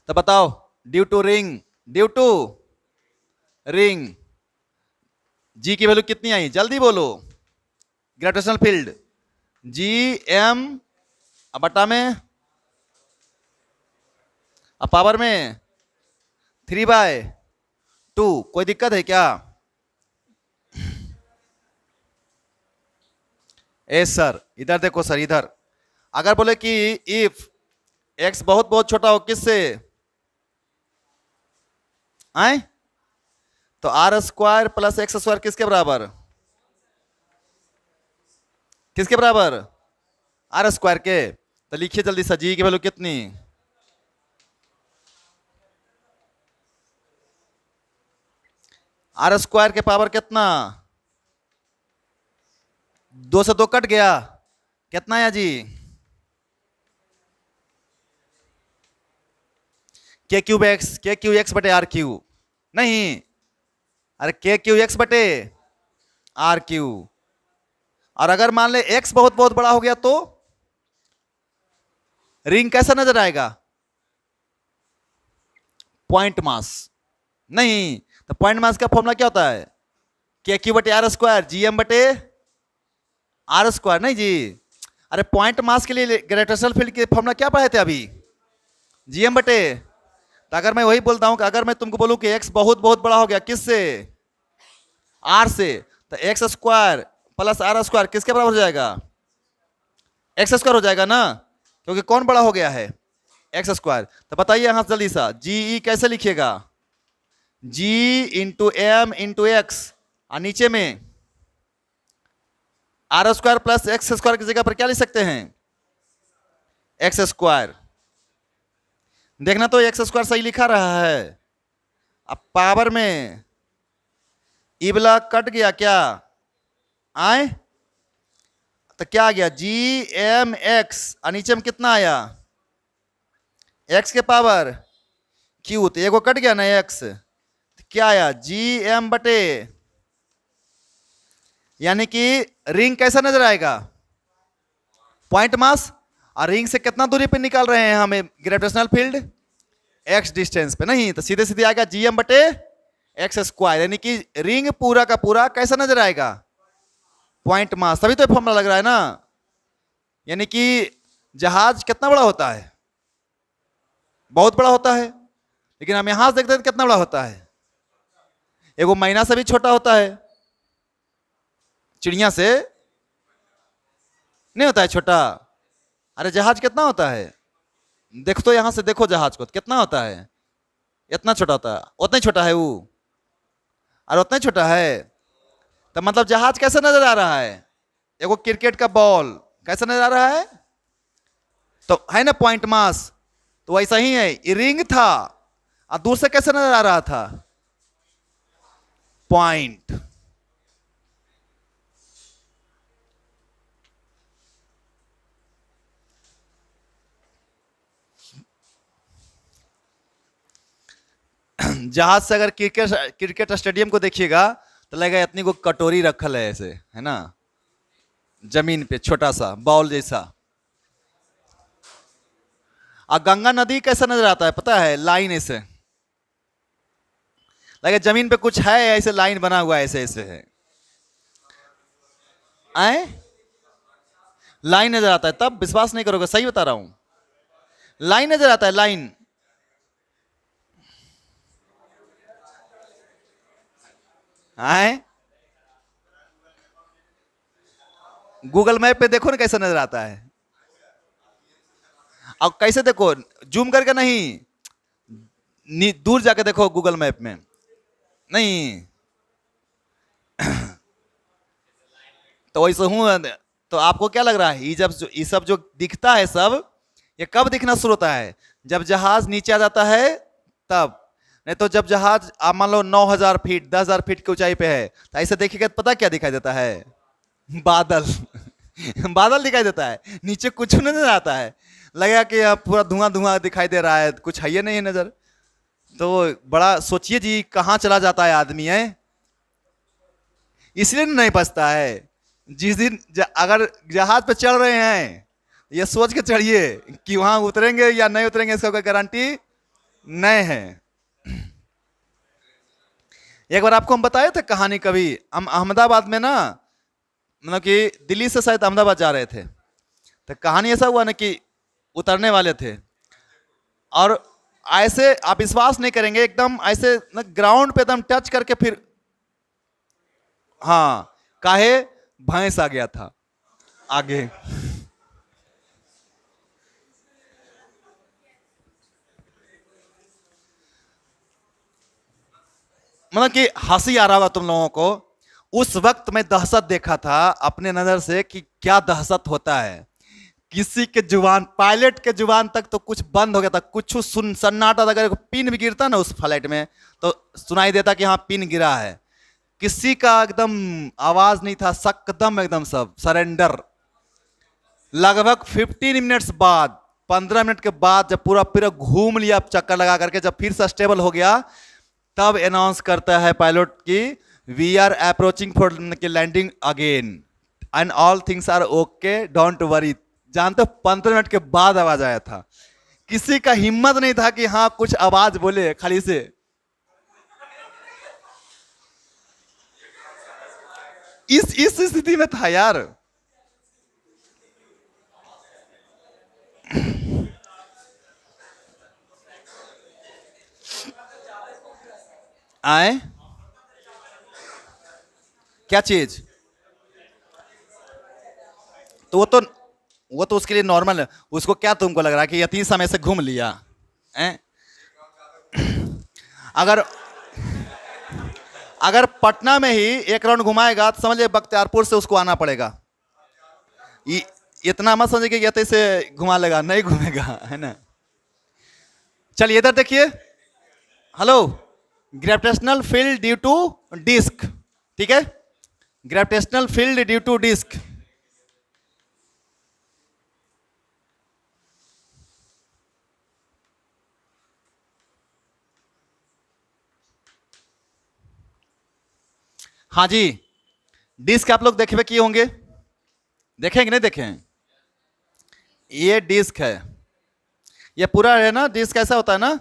तो बताओ, ड्यू टू रिंग जी की वैल्यू कितनी आई, जल्दी बोलो। ग्रेविटेशनल फील्ड जी एम बटा में पावर में 3/2। कोई दिक्कत है क्या? सर इधर देखो सर, इधर अगर बोले कि इफ एक्स बहुत बहुत छोटा हो किससे, आए तो R square plus x square किसके बराबर, किसके बराबर, आर स्क्वायर के। तो लिखिए जल्दी सा, जी की वैल्यू कितनी, आर स्क्वायर के पावर कितना, 2 से 2 कट गया, कितना आया जी, के क्यूब एक्स बटे आर क्यू, नहीं अरे के क्यू एक्स बटे आर क्यू। और अगर मान ले एक्स बहुत बहुत बड़ा हो गया तो रिंग कैसा नजर आएगा, पॉइंट मास। नहीं तो पॉइंट मास का फॉर्मूला क्या होता है, के क्यू बटे आर स्क्वायर, जी एम बटे आर स्क्वायर। नहीं जी, अरे पॉइंट मास के लिए ग्रेविटेशनल फील्ड के फॉर्मूला क्या पढ़े थे अभी, जी एम बटे। तो अगर मैं वही बोलता हूं कि अगर मैं तुमको बोलूं कि एक्स बहुत बहुत बड़ा हो गया किससे, आर से, तो x square plus are square किसके बराबर हो जाएगा, एक्स स्क्वायर हो जाएगा ना, क्योंकि कौन बड़ा हो गया है, एक्स स्क्वायर। तो बताइए यहां जल्दी सा, जी ई कैसे लिखिएगा, G into M into X, और नीचे में are square plus x square की जगह पर क्या लिख सकते हैं, एक्स स्क्वायर। देखना तो एक्स स्क्वायर सही लिखा रहा है। अब पावर में इबला कट गया क्या, आए तो क्या आ गया, जी एम एक्स, और नीचे में कितना आया, एक्स के पावर क्यू। तो एगो कट गया ना एक्स, तो क्या आया, जी एम बटे, यानी कि रिंग कैसा नजर आएगा, पॉइंट मास। और रिंग से कितना दूरी पे निकाल रहे हैं हमें ग्रेविटेशनल फील्ड, एक्स डिस्टेंस पे। नहीं तो सीधे सीधे आएगा जी एम बटे एक्स स्क्वायर, यानी कि रिंग पूरा का पूरा कैसा नजर आएगा, पॉइंट मास। तभी तो फॉर्मूला लग रहा है ना। यानी कि जहाज कितना बड़ा होता है, बहुत बड़ा होता है, लेकिन हम यहां से देखते हैं कितना बड़ा होता है, एगो महीना से भी छोटा होता है, चिड़िया से नहीं होता है छोटा। अरे जहाज कितना होता है, देख तो यहां से देखो जहाज को कितना होता है, इतना छोटा होता है, उतना ही छोटा है वो, और उतना ही छोटा है। तो मतलब जहाज कैसा नजर आ रहा है, एगो क्रिकेट का बॉल कैसा नजर आ रहा है, तो है ना पॉइंट मास। तो वैसा ही है, ये रिंग था और दूर से कैसे नजर आ रहा था, पॉइंट। जहाज से अगर क्रिकेट स्टेडियम को देखिएगा तो लगेगा इतनी को कटोरी रखल है ऐसे, है ना, जमीन पे छोटा सा बॉल जैसा। और गंगा नदी कैसा नजर आता है पता है, लाइन ऐसे लगे जमीन पे कुछ है, ऐसे लाइन बना हुआ है, ऐसे ऐसे है, आए लाइन नजर आता है। तब विश्वास नहीं करोगे, सही बता रहा हूं, लाइन नजर आता है, लाइन। आए गूगल मैप पे देखो ना कैसा नजर आता है। अब कैसे देखो, जूम करके नहीं, दूर जाके देखो गूगल मैप में, नहीं तो वैसे हूं। तो आपको क्या लग रहा है, ये सब जो दिखता है सब, ये कब दिखना शुरू होता है? जब जहाज नीचे आ जाता है तब। नहीं तो जब जहाज आप मान लो 9,000 फीट 10,000 फीट की ऊंचाई पे है तो ऐसे देखिएगा तो पता क्या दिखाई देता है? बादल। बादल दिखाई देता है, नीचे कुछ नजर आता है, लगेगा कि यहाँ पूरा धुआं धुआं दिखाई दे रहा है, कुछ है ही नहीं है नजर। तो बड़ा सोचिए जी कहाँ चला जाता है आदमी है, इसलिए नहीं बचता है। जिस दिन अगर जहाज पे चढ़ रहे हैं ये सोच के चढ़िए कि वहां उतरेंगे या नहीं उतरेंगे, इसका कोई गारंटी नहीं है। एक बार आपको हम बताए थे कहानी, कभी हम अहमदाबाद में ना, मतलब कि दिल्ली से शायद अहमदाबाद जा रहे थे, तो कहानी ऐसा हुआ ना कि उतरने वाले थे और ऐसे आप विश्वास नहीं करेंगे, एकदम ऐसे ना ग्राउंड पे एकदम टच करके फिर, हाँ काहे, भैंस आ गया था आगे। मतलब कि हंसी आ रहा होगा तुम लोगों को। उस वक्त मैं दहशत देखा था अपने नजर से कि क्या दहशत होता है। किसी के जुबान, पायलट के जुबान तक तो कुछ बंद हो गया था, कुछ सुन सन्नाटा था। अगर पिन भी गिरता ना उस फ्लाइट में तो सुनाई देता कि हाँ पिन गिरा है। किसी का एकदम आवाज नहीं था, सकदम एकदम सब सरेंडर। लगभग 15 मिनट्स बाद, 15 मिनट के बाद जब पूरा पूरा घूम लिया चक्कर लगा करके, जब फिर से स्टेबल हो गया, तब अनाउंस करता है पायलट की we are approaching for landing again and all things are okay don't worry. जानते 15 मिनट के बाद आवाज आया था। किसी का हिम्मत नहीं था कि हाँ कुछ आवाज बोले खाली से। इस स्थिति में था यार। आए क्या चीज? तो वो तो उसके लिए नॉर्मल है। उसको क्या तुमको लग रहा है कि इतनी समय से घूम लिया है? अगर अगर पटना में ही एक राउंड घुमाएगा तो समझ बख्तियारपुर से उसको आना पड़ेगा। इतना मत समझिए कि यते से घुमा लेगा, नहीं घूमेगा, है ना। चलिए इधर देखिए। Hello, gravitational field due to disc, ठीक है, gravitational field due to disc. हाँ जी, डिस्क आप लोग देखे किए होंगे, देखेंगे नहीं देखे? ये डिस्क है, ये पूरा है ना। डिस्क ऐसा होता है ना,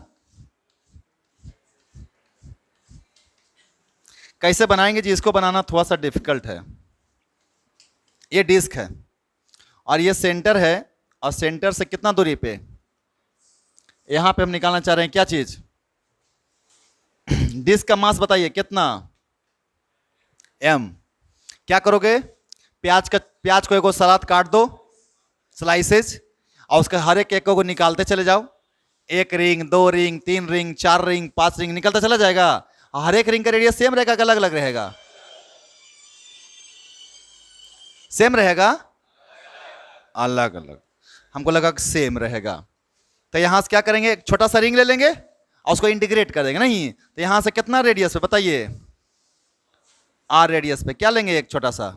कैसे बनाएंगे जी, इसको बनाना थोड़ा सा डिफिकल्ट है। ये डिस्क है और ये सेंटर है, और सेंटर से कितना दूरी पे, यहां पे हम निकालना चाह रहे हैं क्या चीज? डिस्क का मास बताइए कितना? एम। क्या करोगे? प्याज को एक सलाद काट दो, स्लाइसेज, और उसके हर एक को निकालते चले जाओ। 1 ring 2 ring 3 ring 4 ring 5 ring निकलता चला जाएगा। हर एक रिंग का रेडियस सेम रहेगा कि अलग अलग रहेगा? सेम रहेगा, अलग अलग। हमको लगा कि सेम रहेगा। तो यहां से क्या करेंगे, एक छोटा सा रिंग ले लेंगे और उसको इंटीग्रेट कर देंगे। नहीं तो यहां से कितना रेडियस पे बताइए? आर रेडियस पे क्या लेंगे, एक छोटा सा।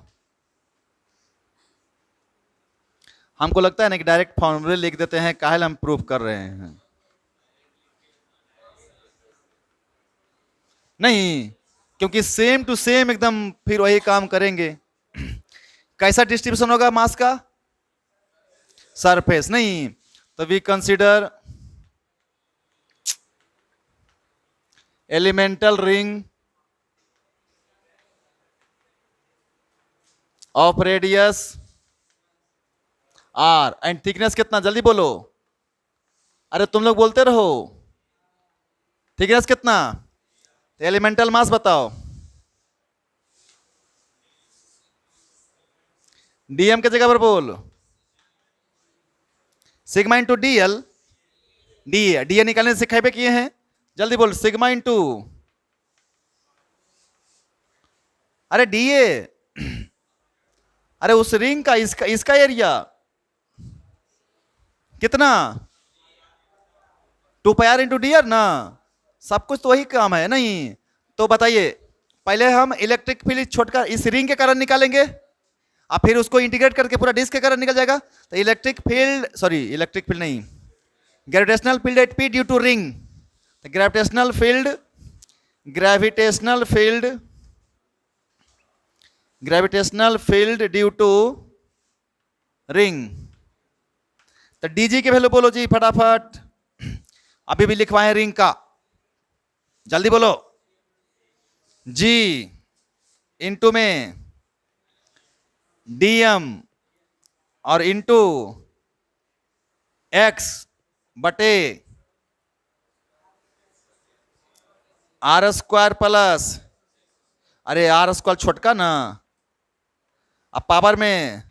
हमको लगता है ना कि डायरेक्ट फॉर्मूले लिख देते हैं, काहे हम प्रूफ कर रहे हैं? नहीं, क्योंकि सेम टू सेम एकदम फिर वही काम करेंगे। कैसा डिस्ट्रीब्यूशन होगा मास का? सरफेस। नहीं तो we consider elemental ring of radius R and thickness कितना, जल्दी बोलो। अरे तुम लोग बोलते रहो। थिकनेस कितना? एलिमेंटल मास बताओ। डीएम की जगह पर बोल सिग्मा इंटू डीएल। डी निकालने सिखाई पे किए हैं, जल्दी बोल। सिग्मा इंटू, अरे डीए, अरे उस रिंग का इसका एरिया कितना, 2πr इंटू डी आर ना, सब कुछ तो वही काम है नहीं। तो बताइए, पहले हम इलेक्ट्रिक फील्ड छोटकर इस रिंग के कारण निकालेंगे और फिर उसको इंटीग्रेट करके पूरा डिस्क के कारण निकल जाएगा। तो इलेक्ट्रिक फील्ड नहीं, gravitational field at P due to ring, gravitational field due to ring. तो डीजी के वैल्यू बोलो जी फटाफट, अभी भी लिखवाए रिंग का, जल्दी बोलो। जी इंटू में डीएम और इंटू एक्स बटे आर स्क्वायर प्लस, अरे आर स्क्वायर छोटका ना, अब पावर में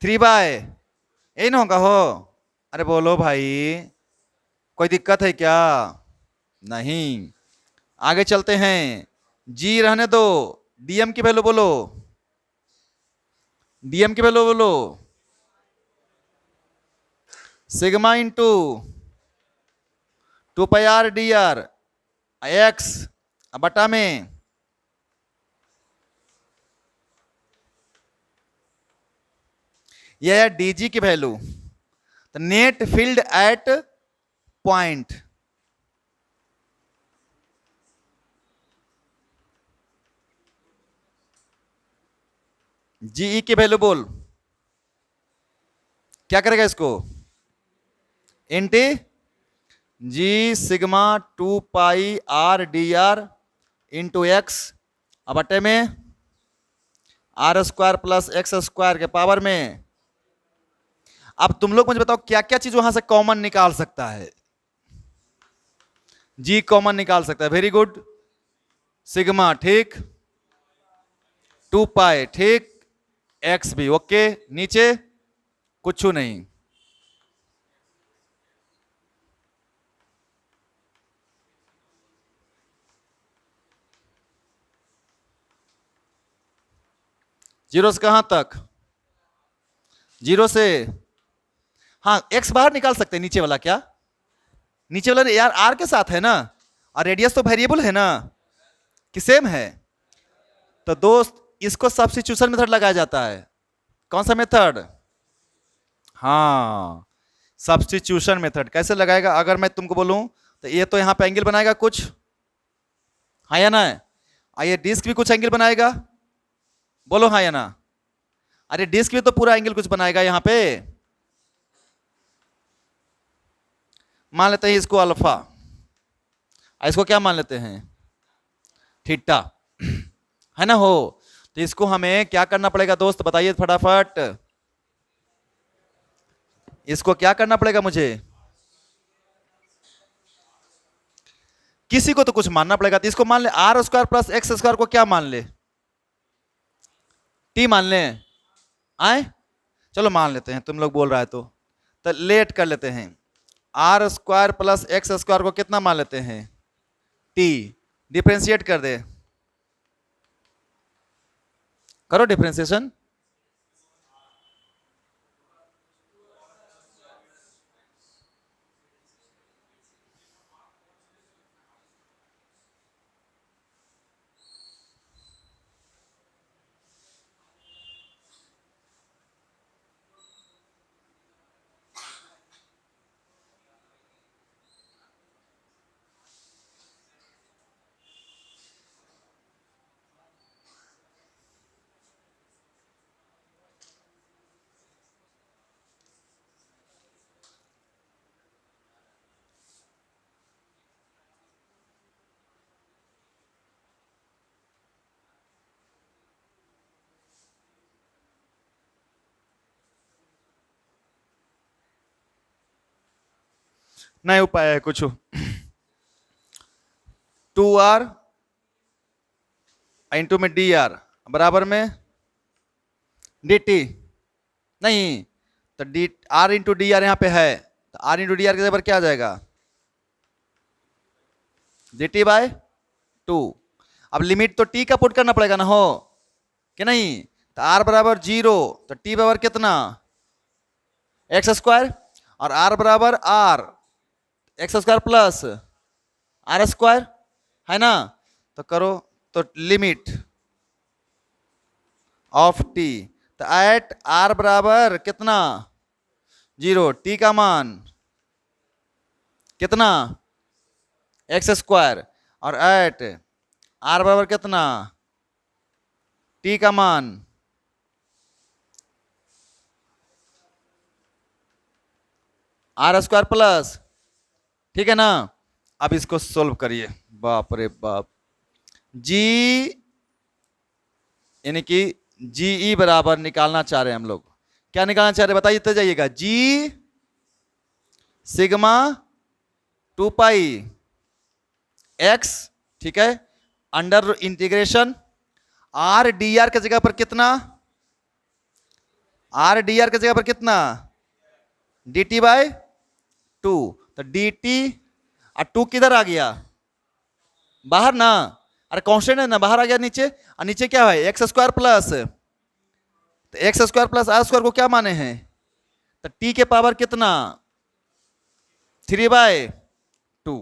3/, यही ना होगा हो। अरे बोलो भाई, कोई दिक्कत है क्या? नहीं, आगे चलते हैं। जी रहने दो, डीएम की वैल्यू बोलो, sigma into 2πr dr x बटा में यह है डीजी की वैल्यू। तो net field at point, GE की वैल्यू बोल, क्या करेगा इसको, इंटी G sigma 2πr dr into x बटे में are square plus x square के पावर में। अब तुम लोग मुझे बताओ क्या क्या चीज वहां से कॉमन निकाल सकता है? जी कॉमन निकाल सकता है, वेरी गुड। सिग्मा ठीक, 2π ठीक, एक्स भी ओके, नीचे कुछ नहीं। जीरो से कहां तक, जीरो से, हाँ एक्स बाहर निकाल सकते हैं, नीचे वाला क्या, नीचे वाला यार आर के साथ है ना, और रेडियस तो वेरिएबल है ना कि सेम है। तो दोस्त इसको सब्स्टिट्यूशन मेथड लगाया जाता है। कौन सा मेथड? हाँ सब्स्टिट्यूशन मेथड। कैसे लगाएगा? अगर मैं तुमको बोलूं तो ये तो यहां पे एंगल बनाएगा कुछ, हाँ या ना, ये डिस्क भी कुछ एंगल बनाएगा, बोलो हाँ या ना। अरे डिस्क भी तो पूरा एंगल कुछ बनाएगा यहां पे। मान लेते हैं इसको अल्फा, इसको क्या मान लेते हैं, थीटा, है ना हो। तो इसको हमें क्या करना पड़ेगा दोस्त, बताइए फटाफट, इसको क्या करना पड़ेगा मुझे, किसी को तो कुछ मानना पड़ेगा। तो इसको मान ले R square plus x square को क्या मान ले, टी मान ले, आए चलो मान लेते हैं, तुम लोग बोल रहा है तो लेट कर लेते हैं। R square plus x square को कितना मान लेते हैं, टी। डिफरेंशिएट कर दे, करो डिफरेंशिएशन। नहीं उपाय है कुछ, 2r इंटू में dr बराबर में dt, नहीं तो D R into D R यहां पे है, तो आर इंटू डी आर के जगह पर क्या आ जाएगा, dt बाय 2। अब लिमिट तो t का पुट करना पड़ेगा ना हो कि नहीं, तो आर बराबर 0, तो टी बराबर कितना एक्स स्क्वायर, और आर बराबर R X square plus are square है ना। तो करो, तो लिमिट ऑफ टी, तो एट आर बराबर कितना 0, टी का मान कितना एक्स स्क्वायर, और एट आर बराबर कितना टी का मान आर स्क्वायर प्लस, ठीक है ना। अब इसको सोल्व करिए, बाप रे बाप, जी यानी कि जीई बराबर निकालना चाह रहे हैं हम लोग। क्या निकालना चाह रहे हैं बताइए तो जाइएगा। जी सिग्मा 2 पाई एक्स, ठीक है, under integration R D R की जगह पर कितना, आर डी आर की जगह पर कितना डी टी बाई 2, तो डी टी और 2 किधर आ गया बाहर ना, अरे कांस्टेंट है ना, बाहर आ गया नीचे, और नीचे क्या है एक्स स्क्वायर प्लस, तो x square plus are square को क्या माने हैं, तो टी के पावर कितना 3/2,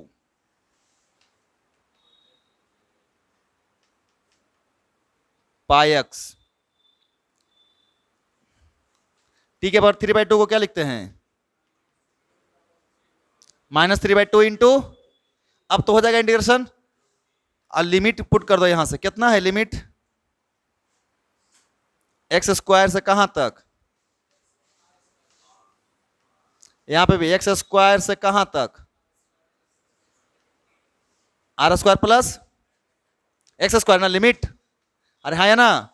पाई एक्स, टी के पावर 3/2 को क्या लिखते हैं -3/2 इंटू, अब तो हो जाएगा इंटीग्रेशन, और लिमिट पुट कर दो यहां से, कितना है लिमिट एक्स स्क्वायर से कहां तक, यहां पे भी एक्स स्क्वायर से कहां तक r square plus x square ना, लिमिट, अरे हाँ है ना,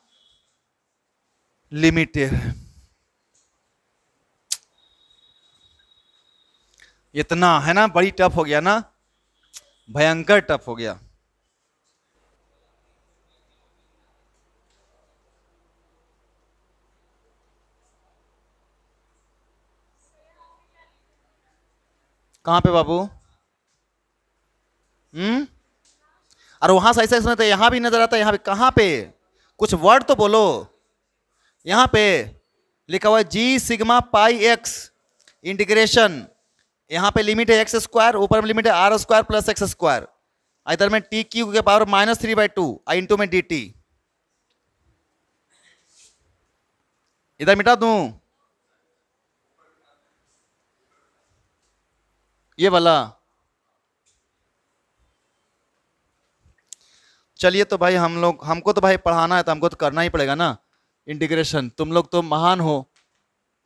लिमिटेड, इतना है ना, बड़ी टफ हो गया ना, भयंकर टफ हो गया। कहां पे बाबू, और वहां से ऐसा तो यहां भी नजर आता है, यहां पे कहां पे कुछ वर्ड तो बोलो, यहां पे लिखा हुआ है जी सिग्मा पाई एक्स इंटीग्रेशन, यहां पे लिमिट है एक्स स्क्वायर, ऊपर में लिमिट है r square plus x square, इधर में टी क्यू के पावर -3/2 इंटू में डी टी, इधर मिटा दूं ये वाला, चलिए तो भाई हम लोग, हमको तो भाई पढ़ाना है तो हमको तो करना ही पड़ेगा ना इंटीग्रेशन, तुम लोग तो महान हो,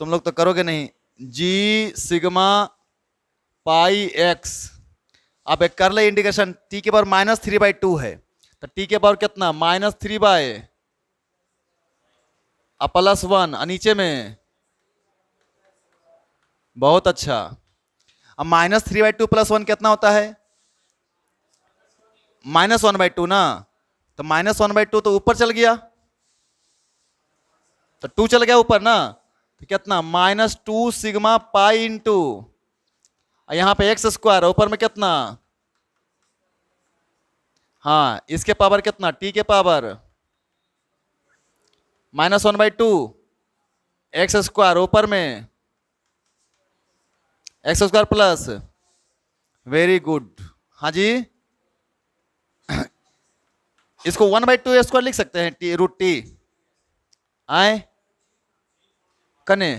तुम लोग तो करोगे नहीं। जी सिग्मा पाई एक्स, अब एक कर ले इंटीग्रेशन, टी के पावर -3/2 है, तो टी के पावर कितना -3 +1, नीचे में बहुत अच्छा, अब -3/2 +1 कितना होता है -1/2 ना, तो -1/2 तो ऊपर चल गया, तो 2 चल गया ऊपर ना, तो कितना -2 सिग्मा पाई इंटू, यहां पे एक्स स्क्वायर, ऊपर में कितना, हाँ इसके पावर कितना टी के पावर -1/2 एक्स स्क्वायर, ऊपर में x square plus, very good, हाँ जी, इसको 1/2 स्क्वायर लिख सकते हैं, टी रूट टी आए कने,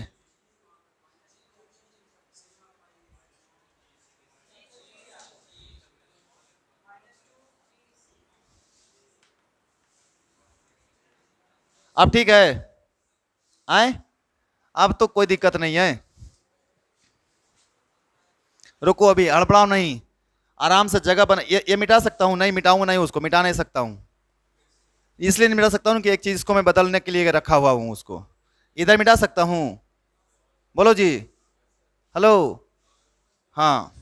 अब ठीक है आए, अब तो कोई दिक्कत नहीं है, रुको अभी हड़बड़ाओ नहीं, आराम से जगह बना, ये मिटा सकता हूं, नहीं मिटाऊंगा नहीं, उसको मिटा नहीं सकता हूं, इसलिए नहीं मिटा सकता हूं कि एक चीज को मैं बदलने के लिए रखा हुआ हूं, उसको इधर मिटा सकता हूं, बोलो जी, हेलो, हाँ,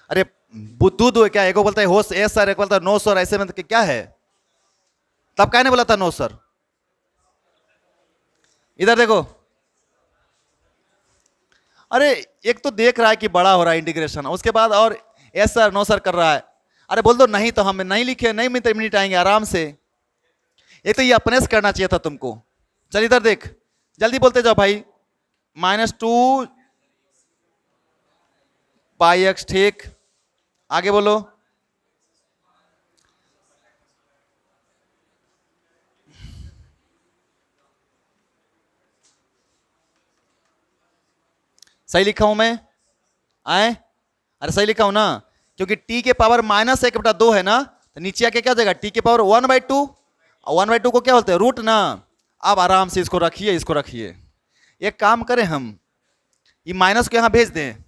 अरे बुद्धू दो क्या, एक बोलता है हो एस सर, एक बोलता है नो सर, ऐसे में क्या है, तब क्या नहीं बोला था नो सर, इधर देखो, अरे एक तो देख रहा है कि बड़ा हो रहा है इंटीग्रेशन, उसके बाद और एस सर नो सर कर रहा है, अरे बोल दो नहीं, तो हम नहीं लिखे, नहीं मिनट आएंगे आराम से, एक तो ये अपने से करना चाहिए था तुमको। चल इधर देख, जल्दी बोलते जाओ भाई। -2 पाई एक्स, ठीक। आगे बोलो। सही लिखा हूं मैं? आए? अरे सही लिखा हूं ना, क्योंकि टी के पावर -1/2 है ना, तो नीचे आके क्या जाएगा, टी के पावर 1/2। 1/2 को क्या बोलते हैं, रूट ना। अब आराम से इसको रखिए, इसको रखिए। एक काम करें हम, ये माइनस को यहां भेज दें।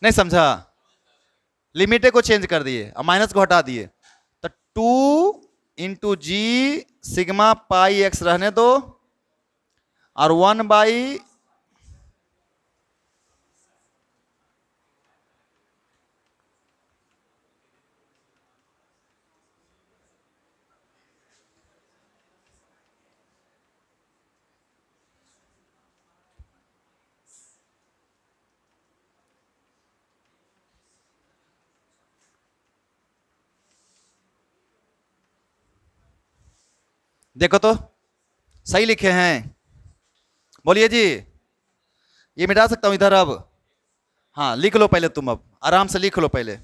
नहीं समझा? लिमिटे को चेंज कर दिए और माइनस को हटा दिए, तो 2 × G सिग्मा पाई एक्स रहने दो, और 1/, देखो तो सही लिखे हैं। बोलिए जी, ये मिटा सकता हूं इधर अब? हाँ लिख लो पहले, तुम अब आराम से लिख लो पहले।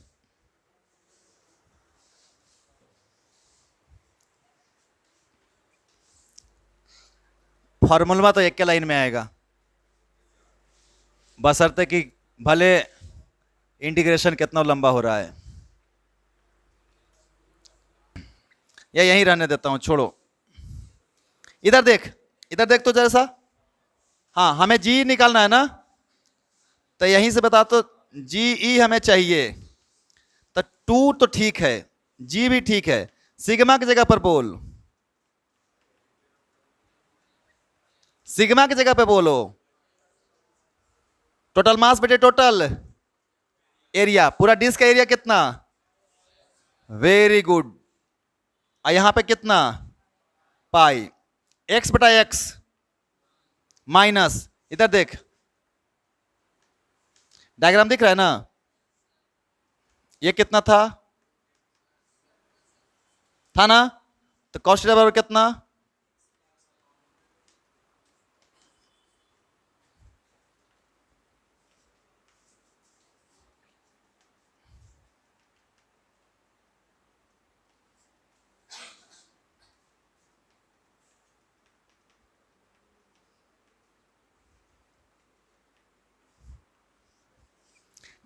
फॉर्मूला तो एक के लाइन में आएगा, बशर्ते कि भले इंटीग्रेशन कितना लंबा हो रहा है। या यहीं रहने देता हूं, छोड़ो। इधर देख, इधर देख तो जैसा। हाँ हमें जी निकालना है ना, तो यहीं से बता तो, जी ई हमें चाहिए। तो 2 तो ठीक है, जी भी ठीक है, सिग्मा की जगह पर बोल, सिग्मा की जगह पे बोलो टोटल मास बेटे टोटल एरिया, पूरा डिस्क का एरिया कितना, वेरी गुड। और यहां पे कितना, पाई x/x माइनस, इधर देख डायग्राम दिख रहा है ना, ये कितना था ना, तो कॉस्ट बराबर कितना,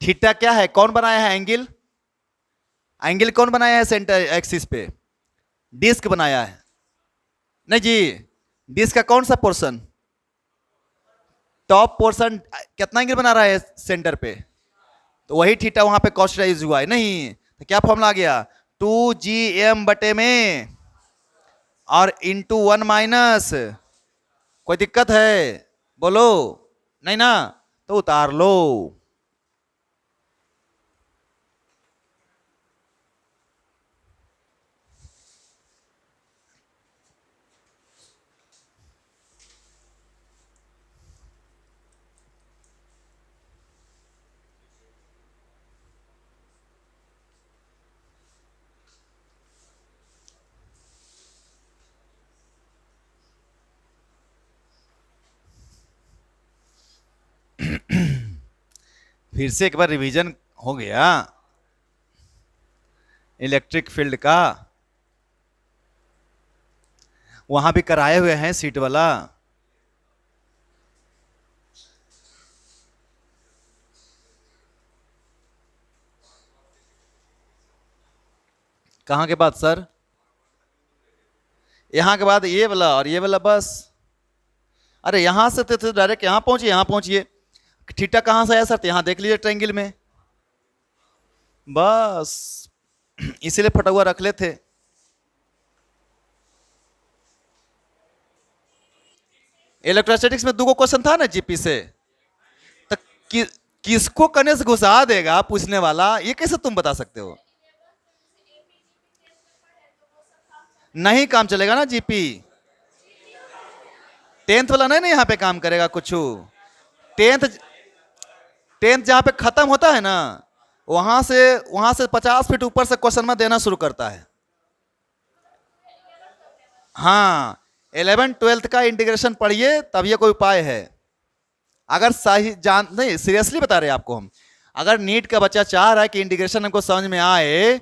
थीटा क्या है, कौन बनाया है एंगल, एंगल कौन बनाया है सेंटर एक्सिस पे, डिस्क बनाया है। नहीं जी, डिस्क का कौन सा पोर्शन, टॉप पोर्शन कितना एंगल बना रहा है सेंटर पे, तो वही थीटा वहां पे कॉस्टाइज हुआ है। नहीं तो क्या फॉर्मूला आ गया, 2GM बटे में और इंटू 1 माइनस। कोई दिक्कत है बोलो? नहीं ना, तो उतार लो। फिर से एक बार रिवीजन हो गया इलेक्ट्रिक फील्ड का, वहां भी कराए हुए हैं सीट वाला। कहां के बाद सर, यहां के बाद ये वाला और ये वाला बस। अरे यहां से तो डायरेक्ट यहां पहुंचिए, यहां पहुंचिए। थीटा कहां से आया सर, तो यहां देख लीजिए ट्रायंगल में, बस इसीलिए फटा हुआ रख लेते। इलेक्ट्रोस्टैटिक्स में 2 क्वेश्चन था ना जीपी से, तो किसको कने से घुसा देगा पूछने वाला, ये कैसे तुम बता सकते हो? नहीं काम चलेगा ना जीपी, टेंथ वाला नहीं ना यहाँ पे काम करेगा कुछ। टेंथ टेंथ जहाँ पे खत्म होता है ना, वहां से 50 फीट ऊपर से क्वेश्चन में देना शुरू करता है। हाँ, 11th-12th का इंटीग्रेशन पढ़िए, तब ये कोई उपाय है। अगर सही जान नहीं, सीरियसली बता रहे हैं आपको हम, अगर नीट का बच्चा चाह रहा है कि इंटीग्रेशन हमको समझ में आए,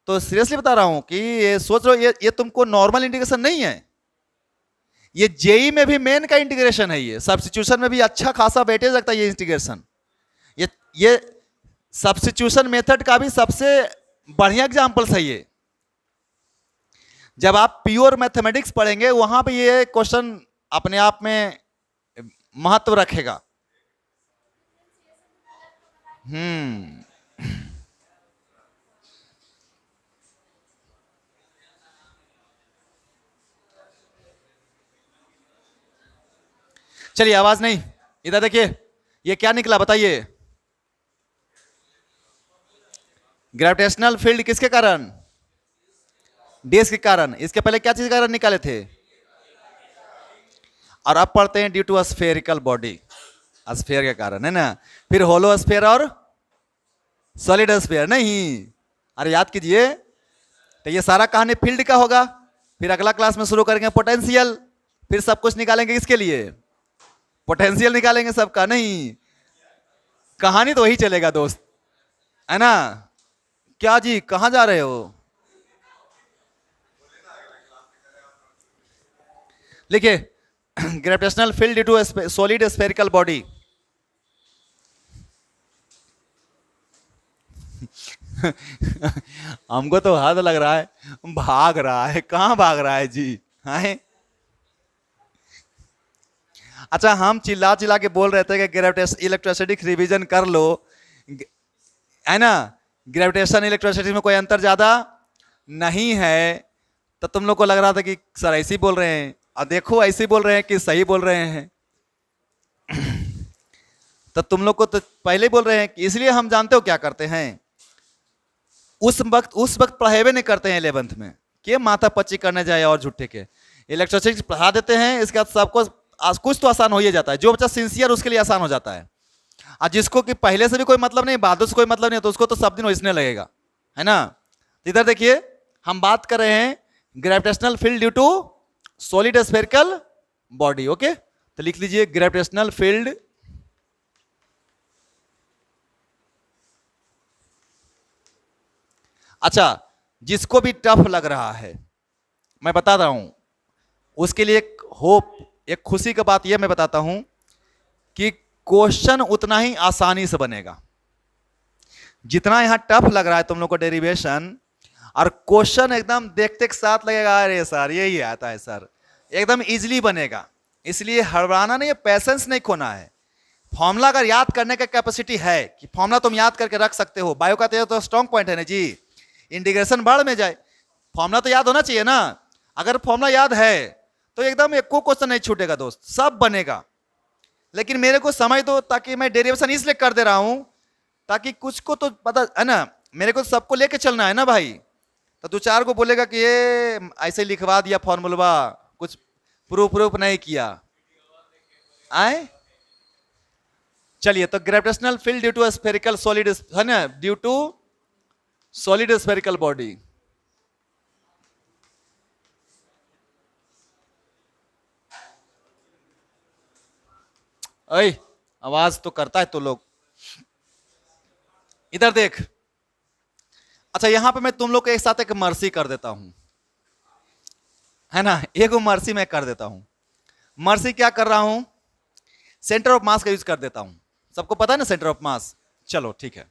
तो सीरियसली बता रहा हूं कि ये सोच लो, ये तुमको नॉर्मल इंटीग्रेशन नहीं है, ये जेई में भी मेन का इंटीग्रेशन है, ये सब्स्टिट्यूशन में भी अच्छा खासा वेटेज लगता है ये इंटीग्रेशन। ये सब्स्टिट्यूशन मेथड का भी सबसे बढ़िया एग्जांपल है ये। जब आप प्योर मैथमेटिक्स पढ़ेंगे वहां पे ये क्वेश्चन अपने आप में महत्व रखेगा। चलिए, आवाज नहीं, इधर देखिए, ये क्या निकला बताइए। ग्रेविटेशनल फील्ड किसके कारण? डेस के कारण। इसके पहले क्या चीज के कारण निकाले थे? और अब पढ़ते हैं due to spherical body, sphere के कारण, है ना। फिर होलो स्फेयर और सॉलिड स्फेयर। नहीं, अरे याद कीजिए, तो ये सारा कहानी फील्ड का होगा। फिर अगला क्लास में शुरू करेंगे पोटेंशियल, फिर सब कुछ निकालेंगे। किसके लिए? पोटेंशियल निकालेंगे सबका। नहीं, कहानी तो वही चलेगा दोस्त, है ना। क्या जी, कहां जा रहे हो? लिखिए, gravitational field due to solid spherical body. हमको तो हद लग रहा है, भाग रहा है। कहां भाग रहा है जी? है अच्छा, हम चिल्ला चिल्ला के बोल रहे थे कि ग्रेविटेशन इलेक्ट्रिसिटी रिवीजन कर लो, है ना। ग्रेविटेशन इलेक्ट्रिसिटी में कोई अंतर ज्यादा नहीं है। तो तुम लोग को लग रहा था कि सर ऐसे ही बोल रहे हैं, और देखो ऐसे ही बोल रहे हैं कि सही बोल रहे हैं। तो तुम लोग को तो पहले ही बोल रहे हैं कि, इसलिए हम जानते हो क्या करते हैं, उस वक्त पढ़ावे नहीं करते हैं 11th में कि माथा पच्ची करने जाए और झूठे के। इलेक्ट्रिसिटी पढ़ा देते हैं, इसके बाद सबको कुछ तो आसान हो ही जाता है। जो बच्चा सिंसियर उसके लिए आसान हो जाता है, और जिसको कि पहले से भी कोई मतलब नहीं, बाद से कोई मतलब नहीं, तो उसको तो सब दिन वैसने लगेगा, है ना। इधर देखिए, हम बात कर रहे हैं gravitational field due to solid spherical body. Okay, तो लिख लीजिए ग्रेविटेशनल फील्ड अच्छा, जिसको भी टफ लग रहा है, मैं बता रहा हूं, उसके लिए एक होप, एक खुशी का बात यह मैं बताता हूं कि क्वेश्चन उतना ही आसानी से बनेगा। जितना यहां टफ लग रहा है तुम लोग को डेरिवेशन, और क्वेश्चन एकदम देखते के साथ लगेगा, अरे सर यही आता है सर, एकदम इजीली बनेगा। इसलिए हड़बड़ाना नहीं है, पैसेंस नहीं खोना है। फॉर्मूला अगर याद करने का कैपेसिटी है कि फॉर्मूला तुम याद करके रख सकते हो, बायो का तो स्ट्रॉन्ग पॉइंट है ना जी, इंटीग्रेशन बाढ़ में जाए, फॉर्मूला तो याद होना चाहिए ना। अगर फॉर्मूला याद है तो एकदम एक को क्वेश्चन नहीं छूटेगा दोस्त, सब बनेगा। लेकिन मेरे को समझ दो, ताकि मैं डेरिवेशन इसलिए कर दे रहा हूं ताकि कुछ को तो पता है ना, मेरे को सबको लेके चलना है ना भाई। तो दो चार को बोलेगा कि ये ऐसे लिखवा दिया फॉर्मूला, कुछ प्रूफ नहीं किया आए। चलिए, तो gravitational field due to spherical solid, है ना, due to solid spherical body. अय आवाज तो करता है तो लोग, इधर देख। अच्छा, यहां पे मैं तुम लोग के एक साथ एक मर्सी कर देता हूं, है ना, एक मर्सी मैं कर देता हूं। मर्सी क्या कर रहा हूं, सेंटर ऑफ मास का यूज कर देता हूं। सबको पता है ना सेंटर ऑफ मास, चलो ठीक है।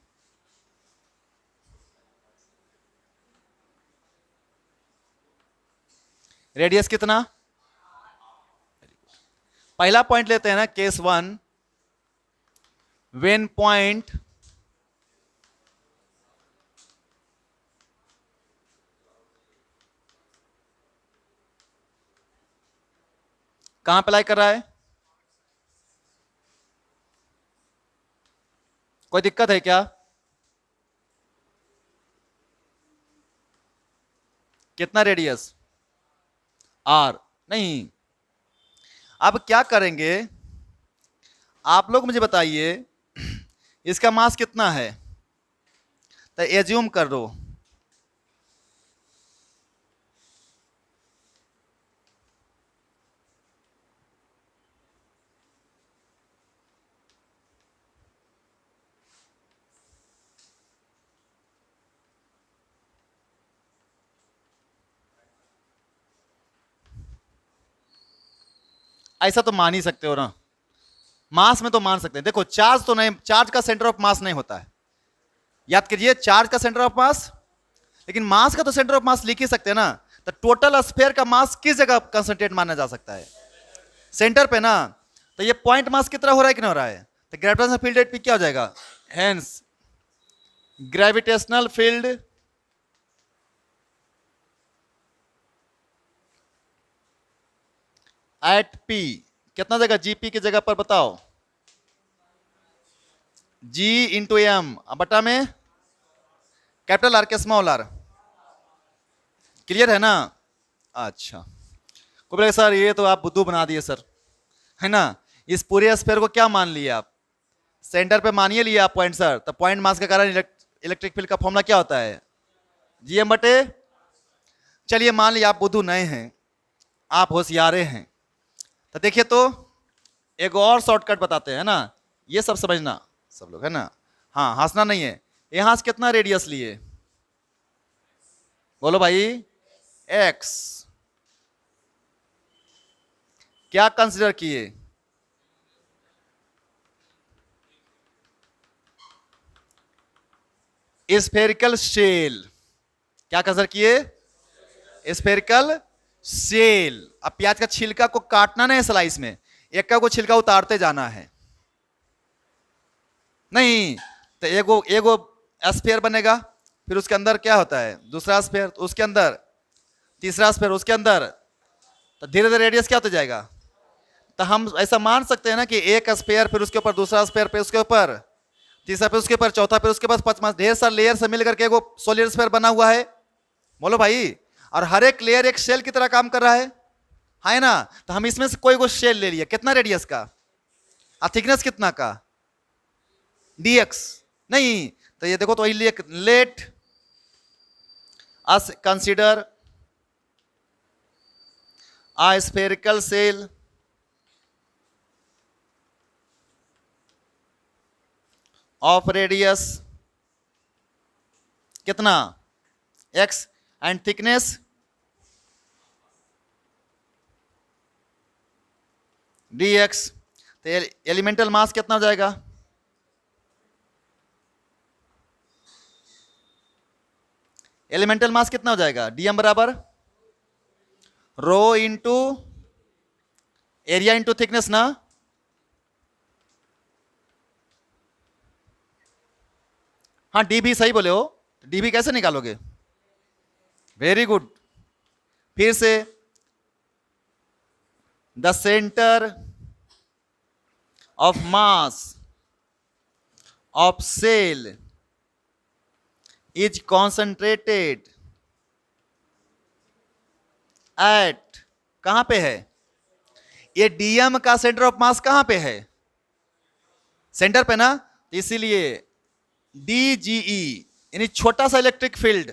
रेडियस कितना? पहला पॉइंट लेते हैं ना, केस 1, वेन पॉइंट कहां अप्लाई कर रहा है? कोई दिक्कत है क्या? कितना रेडियस? आर नहीं, अब क्या करेंगे, आप लोग मुझे बताइए इसका मास कितना है, तो एज्यूम कर दो ऐसा तो मान ही सकते हो ना, मास में तो मान सकते हैं। देखो चार्ज तो नहीं, चार्ज का सेंटर ऑफ मास नहीं होता है, याद कीजिए चार्ज का सेंटर ऑफ मास, लेकिन मास का तो सेंटर ऑफ मास लिख ही सकते हैं ना। तो टोटल स्फीयर का मास किस जगह कंसंट्रेट माना जा सकता है, सेंटर पे ना। तो ये पॉइंट मास कितना हो रहा है कि नहीं हो रहा है, तो ग्रेविटेशनल फील्ड एट पी क्या हो जाएगा, hence gravitational field at P कितना जगह, जीपी की जगह पर बताओ, जी इंटू एम बटा में कैपिटल आर के स्मॉल आर। क्लियर है ना? अच्छा, को बोलेगा सर ये तो आप बुद्धू बना दिए सर, है ना। इस पूरे स्फीयर को क्या मान लिए आप, सेंटर पे मानिए लिए आप पॉइंट सर, तो पॉइंट मास के कारण इलेक्ट्रिक फील्ड का फॉर्मूला क्या होता है, जी एम बटे। चलिए मान लिया आप बुद्धू नए हैं, आप होशियारे हैं, तो देखिए तो एक और शॉर्टकट बताते हैं ना, ये सब समझना सब लोग, है ना। हाँ हंसना नहीं है, यहां से कितना रेडियस लिए, बोलो भाई, एक्स। क्या कंसिडर किए, स्फेरिकल शेल। क्या कंसिडर किए, स्फेरिकल शेल। अब प्याज का छिलका को काटना नहीं है स्लाइस में, एक का को छिलका उतारते जाना है, नहीं तो एगो एगो स्फीयर बनेगा, फिर उसके अंदर क्या होता है दूसरा स्फीयर, उसके अंदर तीसरा स्फीयर, उसके अंदर, तो धीरे धीरे रेडियस क्या होता जाएगा। तो हम ऐसा मान सकते हैं ना कि एक स्फीयर, फिर उसके ऊपर दूसरा स्फीयर, फिर उसके ऊपर तीसरा, फिर उसके ऊपर चौथा, फिर उसके पास पांचवा, ढेर सारे लेयर से मिलकर के एगो सोलिड स्फीयर बना हुआ है, बोलो भाई। और हर एक लेयर एक शेल की तरह काम कर रहा है ना। तो हम इसमें से कोई को शेल ले लिया, कितना रेडियस का और थिकनेस कितना का, dx। नहीं तो ये देखो, तो let us consider a spherical shell of radius कितना x and thickness dx। तो एलिमेंटल मास कितना हो जाएगा, एलिमेंटल मास कितना हो जाएगा, डीएम बराबर rho into area into thickness ना। हाँ डीबी सही बोले हो, डीबी कैसे निकालोगे, वेरी गुड। फिर से the centre of mass of shell is concentrated at, कहां पे है, ये डीएम का सेंटर ऑफ मास कहां पे है, सेंटर पे ना। इसीलिए डीजीई यानी छोटा सा इलेक्ट्रिक फील्ड,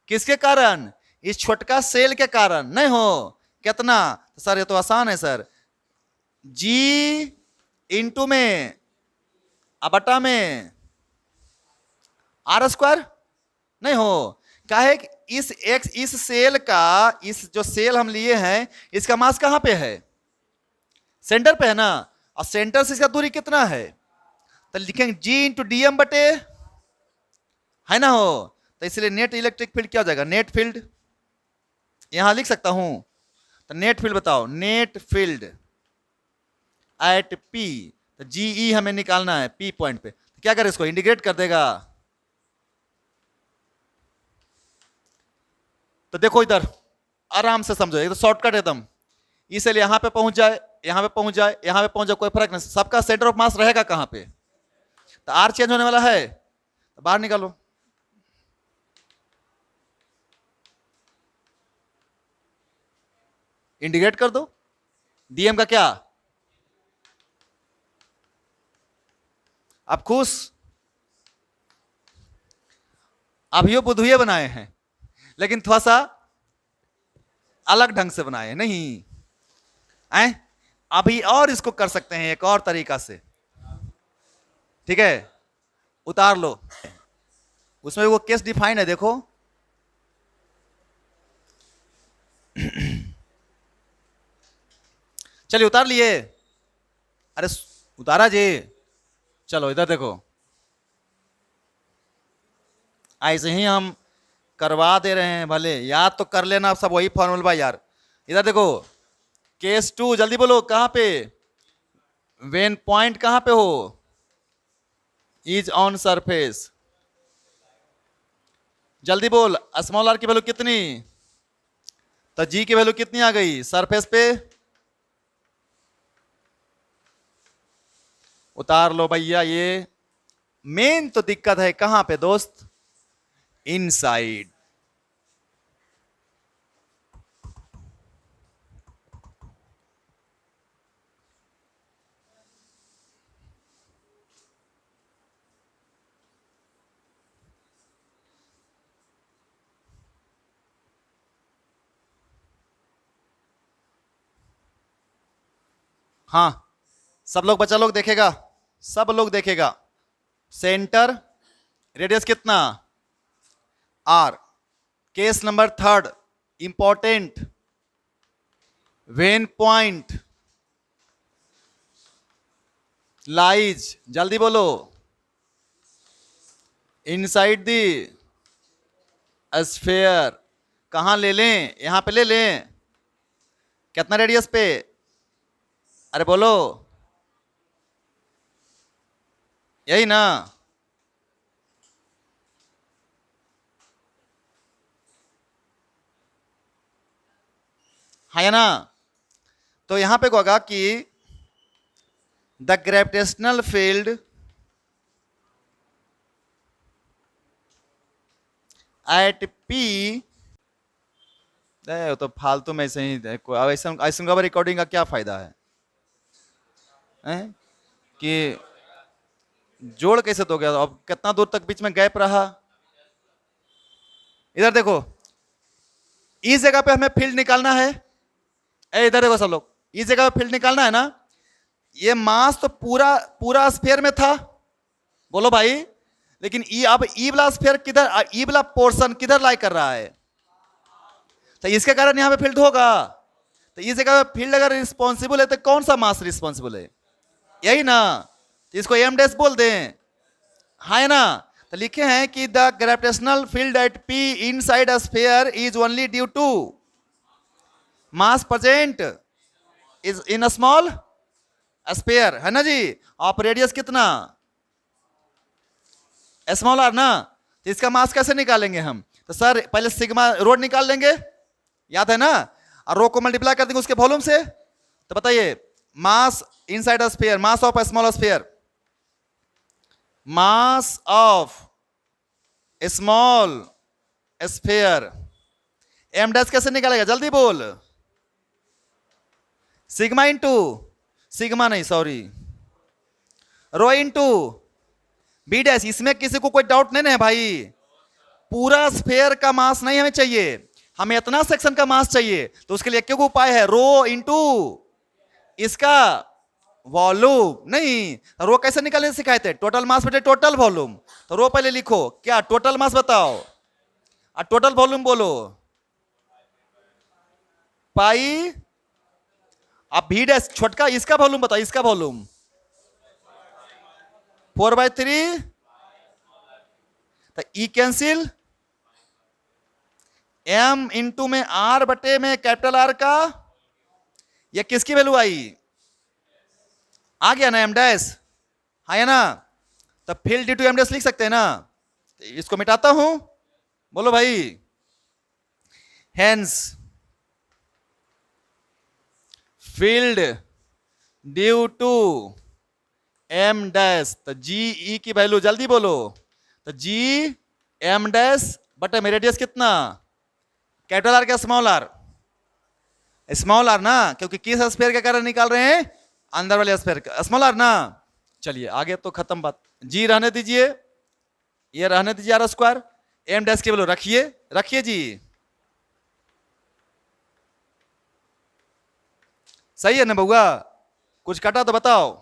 किसके कारण, इस छोटका सेल के कारण नहीं हो, कितना सर, ये तो आसान है सर, जी इंटू में बटा में आर स्क्वायर नहीं हो, काहे इस सेल का, इस जो सेल हम लिए हैं इसका मास कहां पे है, सेंटर पे है ना। और सेंटर से इसका दूरी कितना है, तो लिखेंगे जी इंटू डीएम बटे, है ना हो। तो इसलिए नेट इलेक्ट्रिक फील्ड क्या हो जाएगा, नेट फील्ड, यहां लिख सकता हूं, तो नेट फील्ड बताओ, नेट फील्ड एट पी, तो जीई हमें निकालना है पी पॉइंट पे, तो क्या करे, इसको इंटीग्रेट कर देगा। तो देखो इधर आराम से समझो, एकदम शॉर्टकट एकदम, इसलिए यहां पे पहुंच जाए, यहां पे पहुंच जाए, यहां पे पहुंच जाए, कोई फर्क नहीं, सबका सेंटर ऑफ मास रहेगा कहां पे, तो आर चेंज होने वाला है, तो बाहर निकालो, इंटीग्रेट कर दो, डीएम का क्या? आप खुश? अभी बुद्धुए बनाए हैं, लेकिन थोड़ा सा अलग ढंग से बनाए हैं, नहीं आए? अभी और इसको कर सकते हैं एक और तरीका से, ठीक है? उतार लो, उसमें वो केस डिफाइन है, देखो। चलिए उतार लिए। अरे उतारा जी, चलो इधर देखो, ऐसे ही हम करवा दे रहे हैं, भले याद तो कर लेना, सब वही फॉर्मूला यार। इधर देखो, केस 2, जल्दी बोलो कहां पे? वेन पॉइंट कहां पे हो? Is on surface. जल्दी बोल, स्मॉल आर की वैल्यू कितनी? तो जी की वैल्यू कितनी आ गई सरफेस पे? उतार लो भैया। ये मेन तो दिक्कत है कहां पे दोस्त? इनसाइड। हाँ, सब लोग, बच्चा लोग देखेगा, सब लोग देखेगा। सेंटर, रेडियस कितना? R. Case number 3 important, when point lies, जल्दी बोलो, इनसाइड दी स्फीयर। कहां ले लें? यहां पे ले लें। कितना रेडियस पे? अरे बोलो, यही ना? है ना? तो यहां पे होगा कि the gravitational field at P, तो फालतू में ऐसे ही ऐसा रिकॉर्डिंग का क्या फायदा है? कि जोड़ कैसे दोगे? अब कितना दूर तक बीच में गैप रहा? इधर देखो, इस जगह पे हमें फील्ड निकालना है। इधर देखो सब लोग, इस जगह पे फील्ड निकालना है ना? ये मास तो पूरा पूरा स्फीयर में था, बोलो भाई। लेकिन अब ई वाला स्फीयर किधर, ई वाला पोर्शन किधर लाई कर रहा है? तो इसके कारण यहां पे फील्ड होगा। तो इस जगह पे फील्ड अगर रिस्पॉन्सिबल है तो कौन सा मास रिस्पॉन्सिबल है? यही ना? तो इसको एम डैश बोल दें, है ना? तो लिखे हैं कि the gravitational field at p inside a sphere is only due to mass present is in a small sphere, है ना जी? ऑफ रेडियस कितना? स्मॉल आर ना? तो इसका मास कैसे निकालेंगे हम? तो सर पहले सिग्मा रो निकाल लेंगे, याद है ना? और रो को मल्टीप्लाई कर देंगे उसके वॉल्यूम से। तो बताइए, mass inside a sphere, mass of a small sphere, mass of small sphere, m dash कैसे निकालेगा? जल्दी बोल। सिग्मा इंटू, सिग्मा नहीं sorry, rho into b dash. इसमें किसी को कोई डाउट नहीं है भाई? पूरा स्फीयर का मास नहीं हमें चाहिए, हमें इतना सेक्शन का मास चाहिए। तो उसके लिए एक उपाय है, रो इंटू इसका वॉल्यूम। नहीं, रो कैसे निकालने सिखाए थे? टोटल मास बटे टोटल वॉल्यूम। तो रो पहले लिखो, क्या टोटल मास बताओ और टोटल वॉल्यूम बोलो, पाई। अब भी डैश छोटका इसका वॉल्यूम बताओ, इसका वॉल्यूम 4/3। तो ई कैंसिल, एम इंटू में आर बटे में कैपिटल आर का, ये किसकी वैल्यू आई? आ गया ना एम डैश, है ना? तो field due to m dash लिख सकते हैं ना? तो इसको मिटाता हूं, बोलो भाई। Hence field due to m dash, तो जी ई की वैल्यू जल्दी बोलो। तो जी एम डैश बटे में रेडियस कितना? कैपिटल आर क्या स्मॉल आर? स्मॉल आर ना, क्योंकि किस स्फीयर का कारण निकाल रहे हैं, अंदर वाले स्फीयर का, स्मॉल आर ना। चलिए आगे तो खत्म बात, जी रहने दीजिए, ये रहने दीजिए आर स्क्वायर, एम डैश के वैल्यू रखिए, रखिए जी, सही है ना बउआ, कुछ कटा तो बताओ।